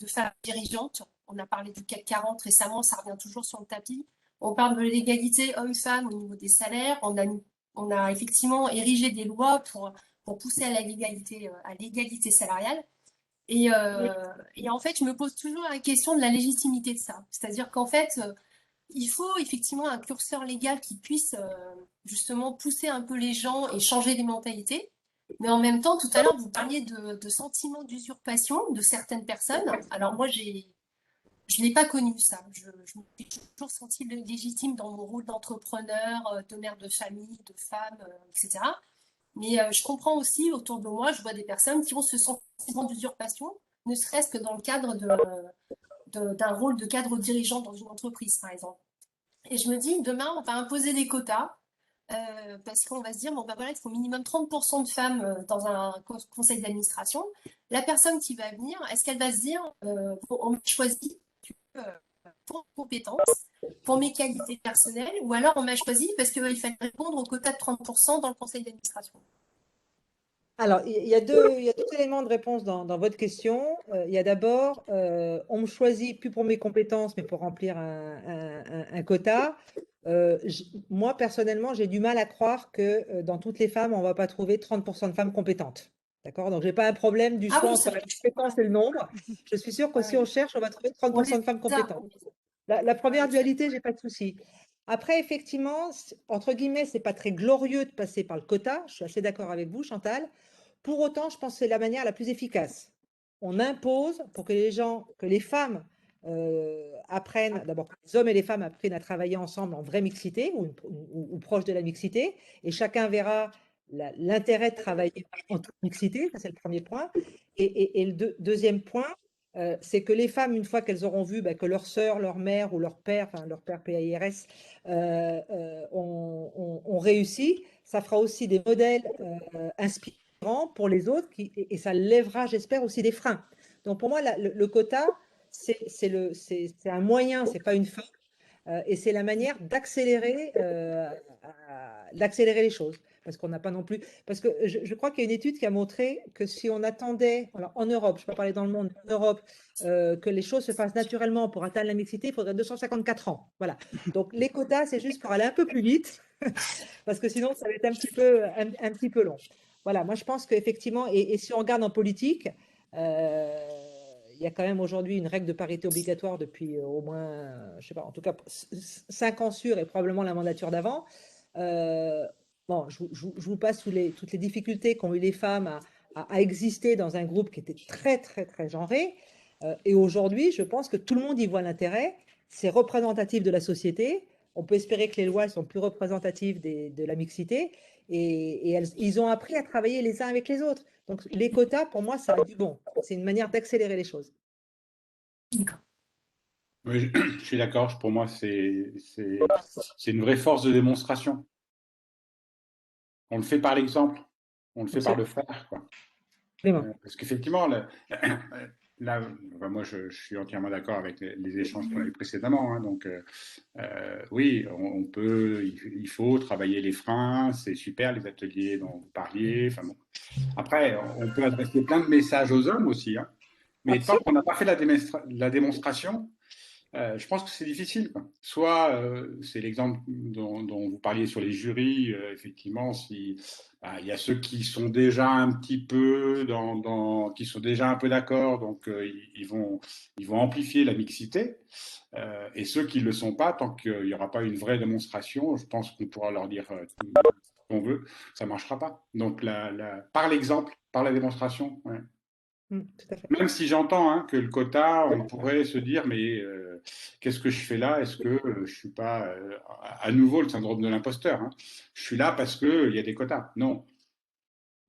Speaker 9: femmes dirigeantes. On a parlé du CAC 40 récemment, ça revient toujours sur le tapis. On parle de l'égalité homme-femme au niveau des salaires. On a effectivement érigé des lois pour pousser à l'égalité salariale. Et en fait, je me pose toujours la question de la légitimité de ça. C'est-à-dire qu'en fait, il faut effectivement un curseur légal qui puisse justement pousser un peu les gens et changer les mentalités. Mais en même temps, tout à l'heure, vous parliez de sentiments d'usurpation de certaines personnes. Alors moi, je n'ai pas connu ça. Je me suis toujours sentie légitime dans mon rôle d'entrepreneur, de mère de famille, de femme, etc. Mais je comprends aussi autour de moi, je vois des personnes qui ont ce sentiment d'usurpation, ne serait-ce que dans le cadre d'un rôle de cadre dirigeant dans une entreprise, par exemple. Et je me dis, demain, on va imposer des quotas parce qu'on va se dire, bon, ben voilà, il faut minimum 30% de femmes dans un conseil d'administration. La personne qui va venir, est-ce qu'elle va se dire, on m'a choisi pour mes compétences, pour mes qualités personnelles, ou alors on m'a choisi parce qu'il fallait répondre au quota de 30% dans le conseil d'administration.
Speaker 2: Alors, il y a deux éléments de réponse dans votre question. Il y a d'abord, on me choisit plus pour mes compétences, mais pour remplir un quota. Moi, personnellement, j'ai du mal à croire que dans toutes les femmes, on ne va pas trouver 30% de femmes compétentes. D'accord? Donc, je n'ai pas un problème du
Speaker 9: Ah
Speaker 2: choix
Speaker 9: oui,
Speaker 2: entre
Speaker 9: ça,
Speaker 2: la compétence et le nombre. Je suis sûre que si
Speaker 9: oui.
Speaker 2: on cherche, on va trouver
Speaker 9: On
Speaker 2: 30%
Speaker 9: les
Speaker 2: de femmes
Speaker 9: a.
Speaker 2: compétentes. La première
Speaker 9: Oui,
Speaker 2: dualité, j'ai pas de souci. Après, effectivement, entre guillemets, c'est pas très glorieux de passer par le quota. Je suis assez d'accord avec vous, Chantal. Pour autant, je pense que c'est la manière la plus efficace. On impose pour que les femmes apprennent, d'abord que les hommes et les femmes apprennent à travailler ensemble en vraie mixité ou proche de la mixité, et chacun verra l'intérêt de travailler en toute mixité, ça c'est le premier point. Et le deuxième point, c'est que les femmes, une fois qu'elles auront vu que leur sœur, leur mère ou leur père, enfin leur père PAIRS, ont réussi, ça fera aussi des modèles inspirants pour les autres et ça lèvera, j'espère, aussi des freins. Donc pour moi, le quota, c'est un moyen, c'est pas une fin. Et c'est la manière d'accélérer les choses. Parce qu'on n'a pas non plus. Parce que je crois qu'il y a une étude qui a montré que si on attendait, alors en Europe, je ne peux pas parler dans le monde, mais en Europe, que les choses se fassent naturellement pour atteindre la mixité, il faudrait 254 ans. Voilà. Donc les quotas, c'est juste pour aller un peu plus vite, parce que sinon, ça va être un petit peu long. Voilà, moi je pense qu'effectivement, et si on regarde en politique, il y a quand même aujourd'hui une règle de parité obligatoire depuis au moins, je sais pas, en tout cas 5 ans sûrs et probablement la mandature d'avant. Bon, je vous passe toutes les difficultés qu'ont eu les femmes à exister dans un groupe qui était très, très, très genré. Et aujourd'hui, je pense que tout le monde y voit l'intérêt. C'est représentatif de la société. On peut espérer que les lois sont plus représentatives de la mixité. Et ils ont appris à travailler les uns avec les autres. Donc, les quotas, pour moi, ça a du bon. C'est une manière d'accélérer les choses.
Speaker 5: Oui, je suis d'accord. Pour moi, c'est une vraie force de démonstration. On le fait par l'exemple, on le fait par le faire, quoi. Parce qu'effectivement, là, enfin, moi, je suis entièrement d'accord avec les échanges qu'on a eu précédemment. Hein, donc, oui, il faut travailler les freins. C'est super les ateliers dont vous parliez. Enfin, bon. Après, on peut adresser plein de messages aux hommes aussi. Hein, mais tant qu'on n'a pas fait la démonstration, je pense que c'est difficile, quoi. Soit c'est l'exemple dont vous parliez sur les jurys, effectivement, si il y a ceux qui sont déjà un petit peu qui sont déjà un peu d'accord, donc ils vont amplifier la mixité, et ceux qui ne le sont pas, tant qu'il n'y aura pas une vraie démonstration, je pense qu'on pourra leur dire ce qu'on veut, ça ne marchera pas. Donc par l'exemple, par la démonstration, ouais.
Speaker 2: Tout à fait.
Speaker 5: Même si j'entends que le quota, on pourrait se dire, mais qu'est-ce que je fais là? Est-ce que je ne suis pas à nouveau le syndrome de l'imposteur, hein? Je suis là parce qu'il y a des quotas. Non.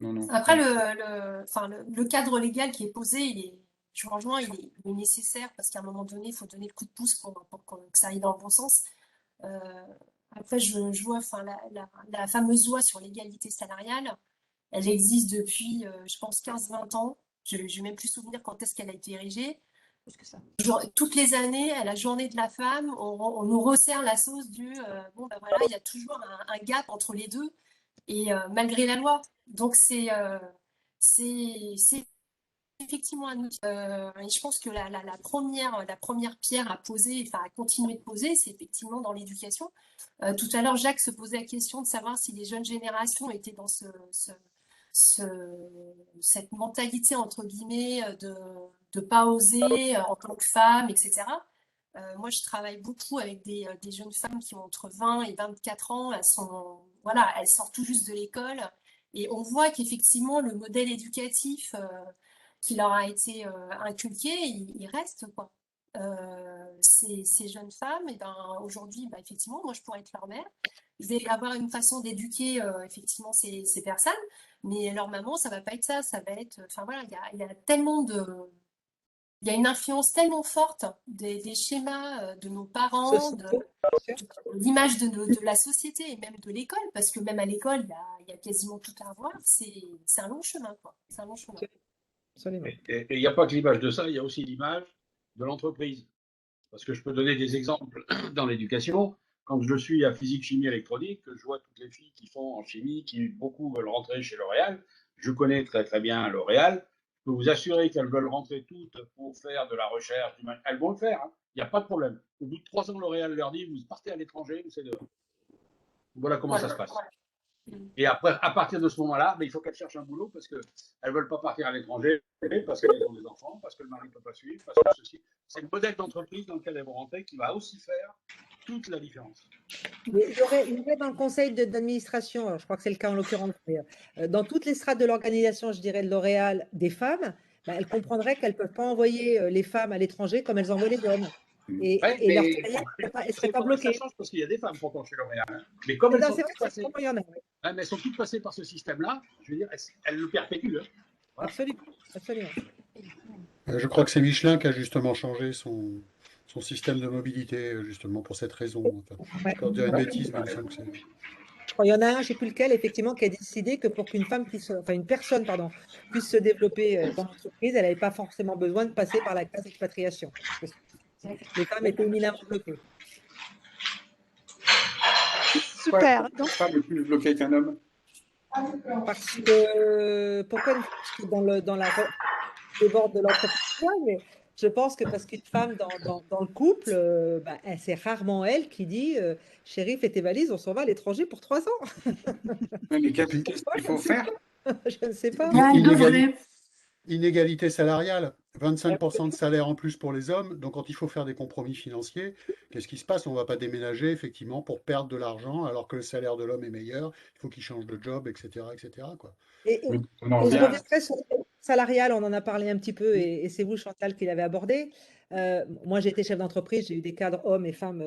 Speaker 5: Non, non.
Speaker 9: Après, le cadre légal qui est posé, je rejoins, il est nécessaire parce qu'à un moment donné, il faut donner le coup de pouce pour que ça aille dans le bon sens. Après, je vois la fameuse loi sur l'égalité salariale, elle existe depuis, je pense, 15-20 ans. Je n'ai même plus souvenir quand est-ce qu'elle a été érigée.
Speaker 8: Plus que ça.
Speaker 9: Toutes les années, à la journée de la femme, on nous resserre la sauce bon, ben voilà, il y a toujours un gap entre les deux, et malgré la loi. Donc, c'est effectivement un outil. Et je pense que la première pierre à poser, enfin à continuer de poser, c'est effectivement dans l'éducation. Tout à l'heure, Jacques se posait la question de savoir si les jeunes générations étaient dans cette mentalité, entre guillemets, de ne pas oser en tant que femme, etc. Moi, je travaille beaucoup avec des jeunes femmes qui ont entre 20 et 24 ans. Elles sortent tout juste de l'école. Et on voit qu'effectivement, le modèle éducatif qui leur a été inculqué, il reste, quoi. Ces jeunes femmes, et ben, aujourd'hui, effectivement, moi, je pourrais être leur mère. Je vais avoir une façon d'éduquer, effectivement, ces personnes. Mais leur maman, ça va pas être ça. Ça va être... Enfin, voilà, il y a tellement de... Il y a une influence tellement forte des schémas de nos parents, de l'image de la société et même de l'école, parce que même à l'école, il y a quasiment tout à revoir. C'est un long chemin, quoi. C'est un long chemin.
Speaker 2: Absolument.
Speaker 5: Et il n'y a pas que l'image de ça, il y a aussi l'image de l'entreprise. Parce que je peux donner des exemples dans l'éducation. Quand je suis à physique, chimie, électronique, je vois toutes les filles qui font en chimie, qui beaucoup veulent rentrer chez L'Oréal. Je connais très très bien L'Oréal. Je peux vous assurer qu'elles veulent rentrer toutes pour faire de la recherche. Elles vont le faire, hein. Il n'y a pas de problème. Au bout de 3 ans, L'Oréal leur dit, vous partez à l'étranger ou c'est dehors. Voilà comment ça se passe. Et après, à partir de ce moment-là, il faut qu'elles cherchent un boulot parce qu'elles ne veulent pas partir à l'étranger, parce qu'elles ont des enfants, parce que le mari ne peut pas suivre, parce que ceci. C'est le modèle d'entreprise dans lequel elles vont rentrer qui va aussi faire toute la différence.
Speaker 2: Mais il y aurait dans le conseil d'administration, alors je crois que c'est le cas en l'occurrence, mais, dans toutes les strates de l'organisation, je dirais de L'Oréal, des femmes, elles comprendraient qu'elles ne peuvent pas envoyer les femmes à l'étranger comme elles envoient les hommes. Et leur carrière, elles ne seraient pas bloquées.
Speaker 5: Ça change parce qu'il y a des femmes pourtant chez L'Oréal. Hein. Mais comme elles sont toutes passées, il y en a, mais elles sont toutes passées par ce système-là, je veux dire, elles le perpétuent. Hein.
Speaker 2: Voilà. Absolument, absolument.
Speaker 6: Je crois que c'est Michelin qui a justement changé son système de mobilité, justement, pour cette raison. Enfin, je peux dire une bêtise, mais il me semble que c'est...
Speaker 2: Je crois qu'il y en a un, je ne sais plus lequel, effectivement, qui a décidé que pour qu'une femme puisse, enfin une personne, pardon, puisse se développer dans l'entreprise, elle n'avait pas forcément besoin de passer par la case expatriation. Les femmes étaient éminemment bloquées.
Speaker 1: Super.
Speaker 10: Donc, femme est plus bloquée qu'un homme.
Speaker 2: Parce que pourquoi dans le bord de l'entreprise, mais je pense que parce qu'une femme dans le couple, c'est rarement elle qui dit chérie, fais tes valises, on s'en va à l'étranger pour 3 ans.
Speaker 10: Mais qu'est-ce qu'il faut faire?
Speaker 2: Je ne sais pas.
Speaker 6: Inégalité salariale, 25% de salaire en plus pour les hommes. Donc, quand il faut faire des compromis financiers, qu'est-ce qui se passe? On ne va pas déménager, effectivement, pour perdre de l'argent, alors que le salaire de l'homme est meilleur. Il faut qu'il change de job, etc. etc. quoi.
Speaker 2: Et je reviendrai sur le salarial, on en a parlé un petit peu, et c'est vous, Chantal, qui l'avez abordé. Moi, j'ai été chef d'entreprise, j'ai eu des cadres hommes et femmes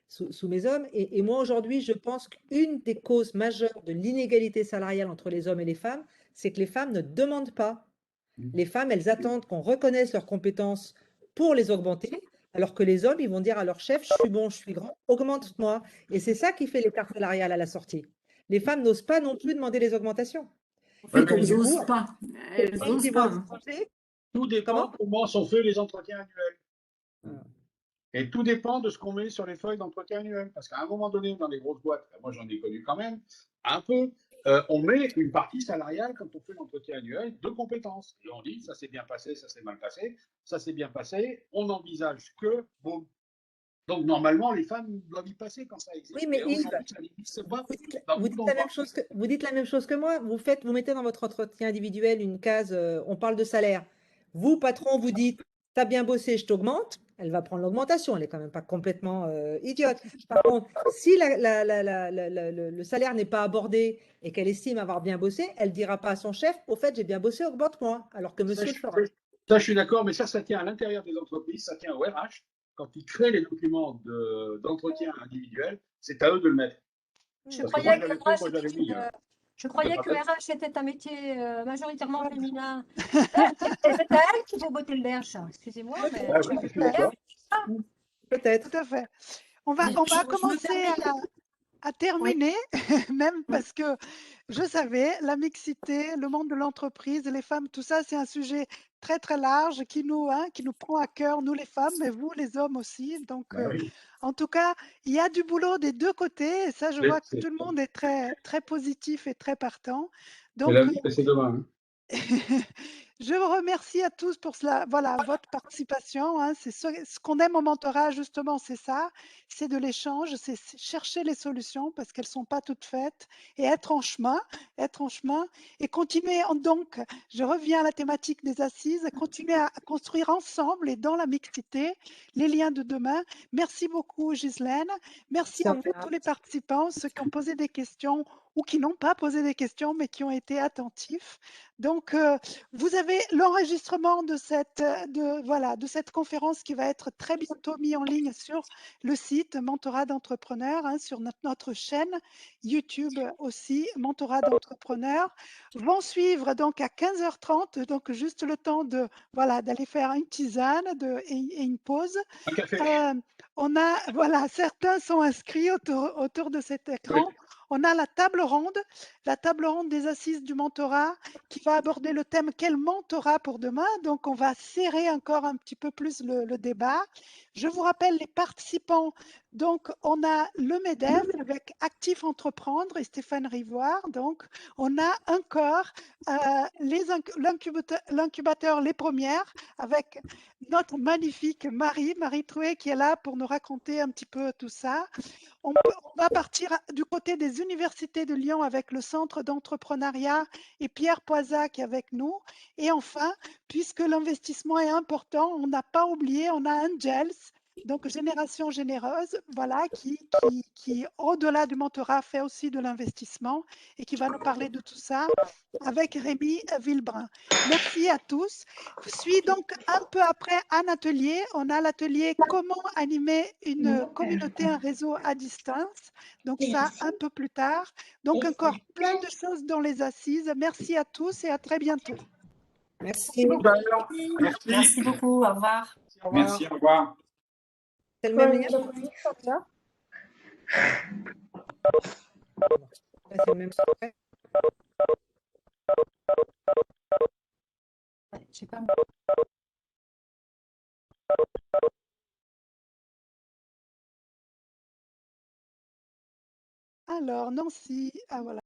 Speaker 2: sous mes hommes. Et moi, aujourd'hui, je pense qu'une des causes majeures de l'inégalité salariale entre les hommes et les femmes, c'est que les femmes ne demandent pas. Les femmes, elles attendent qu'on reconnaisse leurs compétences pour les augmenter, alors que les hommes, ils vont dire à leur chef, je suis bon, je suis grand, augmente-moi. Et c'est ça qui fait l'écart salarial à la sortie. Les femmes n'osent pas non plus demander les augmentations.
Speaker 3: Elles n'osent pas. Elles n'osent pas.
Speaker 5: Tout dépend comment sont faits les entretiens annuels. Et tout dépend de ce qu'on met sur les feuilles d'entretien annuel. Parce qu'à un moment donné, dans les grosses boîtes, moi j'en ai connu quand même, un peu, on met une partie salariale quand on fait l'entretien annuel de compétences. Et on dit, ça s'est bien passé, ça s'est mal passé, ça s'est bien passé, on envisage que, boum. Donc normalement, les femmes doivent y passer quand ça existe.
Speaker 2: Oui, mais Yves, vous dites la même chose que moi. Vous mettez dans votre entretien individuel une case, on parle de salaire. Vous, patron, vous dites, tu as bien bossé, je t'augmente. Elle va prendre l'augmentation, elle n'est quand même pas complètement idiote. Par contre, si le salaire n'est pas abordé et qu'elle estime avoir bien bossé, elle ne dira pas à son chef, au fait, j'ai bien bossé, augmente-moi, alors que monsieur le fera.
Speaker 5: Ça, je suis d'accord, mais ça tient à l'intérieur des entreprises, ça tient au RH. Quand ils créent les documents d'entretien individuel, c'est à eux de le mettre.
Speaker 8: Je croyais que RH était un métier majoritairement féminin. C'est à elle qu'il faut botter le derche. Excusez-moi, mais
Speaker 2: peut-être.
Speaker 1: Tout à fait. On va commencer à terminer, même parce que je savais, la mixité, le monde de l'entreprise, les femmes, tout ça, c'est un sujet très, très large qui nous prend à cœur, nous les femmes, mais vous, les hommes aussi. Donc, en tout cas, il y a du boulot des deux côtés. Et ça, je vois que tout le monde est très, très positif et très partant. Donc,
Speaker 5: c'est demain.
Speaker 1: Je vous remercie à tous pour cela, votre participation. Hein. C'est ce qu'on aime au mentorat, justement, c'est ça. C'est de l'échange, c'est chercher les solutions parce qu'elles ne sont pas toutes faites et être en chemin et continuer. Donc, je reviens à la thématique des assises, continuer à construire ensemble et dans la mixité les liens de demain. Merci beaucoup, Ghislaine. Merci à vous, tous les participants, ceux qui ont posé des questions ou qui n'ont pas posé des questions, mais qui ont été attentifs. Donc, vous avez l'enregistrement de cette conférence qui va être très bientôt mis en ligne sur le site Mentorat d'entrepreneurs, sur notre chaîne YouTube aussi, Mentorat d'entrepreneurs. Vont suivre donc à 15h30, donc juste le temps d'aller faire une tisane et une pause.
Speaker 5: Un café.
Speaker 1: Certains sont inscrits autour de cet écran.
Speaker 5: Oui.
Speaker 1: on a la table ronde des assises du mentorat qui va aborder le thème quel mentorat pour demain. Donc, on va serrer encore un petit peu plus le débat. Je vous rappelle les participants. Donc, on a le MEDEF avec Actif Entreprendre et Stéphane Rivoire. Donc, on a encore l'incubateur Les Premières avec notre magnifique Marie Trouet qui est là pour nous raconter un petit peu tout ça. On va partir du côté des universités de Lyon avec le centre d'entrepreneuriat et Pierre Poisac qui est avec nous. Et enfin, puisque l'investissement est important, on n'a pas oublié, on a Angels, donc Génération Généreuse, voilà, qui au-delà du mentorat, fait aussi de l'investissement et qui va nous parler de tout ça avec Rémi Villebrun. Merci à tous. Suit donc un peu après un atelier. On a l'atelier comment animer une communauté, un réseau à distance. Donc ça, un peu plus tard. Donc encore plein de choses dans les assises. Merci à tous et à très bientôt.
Speaker 2: Merci.
Speaker 10: Merci.
Speaker 9: Merci beaucoup. Au revoir.
Speaker 2: Au revoir.
Speaker 10: Merci, au revoir.
Speaker 2: C'est le même lien? Là, c'est le même.
Speaker 3: Je sais pas.
Speaker 1: Alors, Nancy, ah voilà.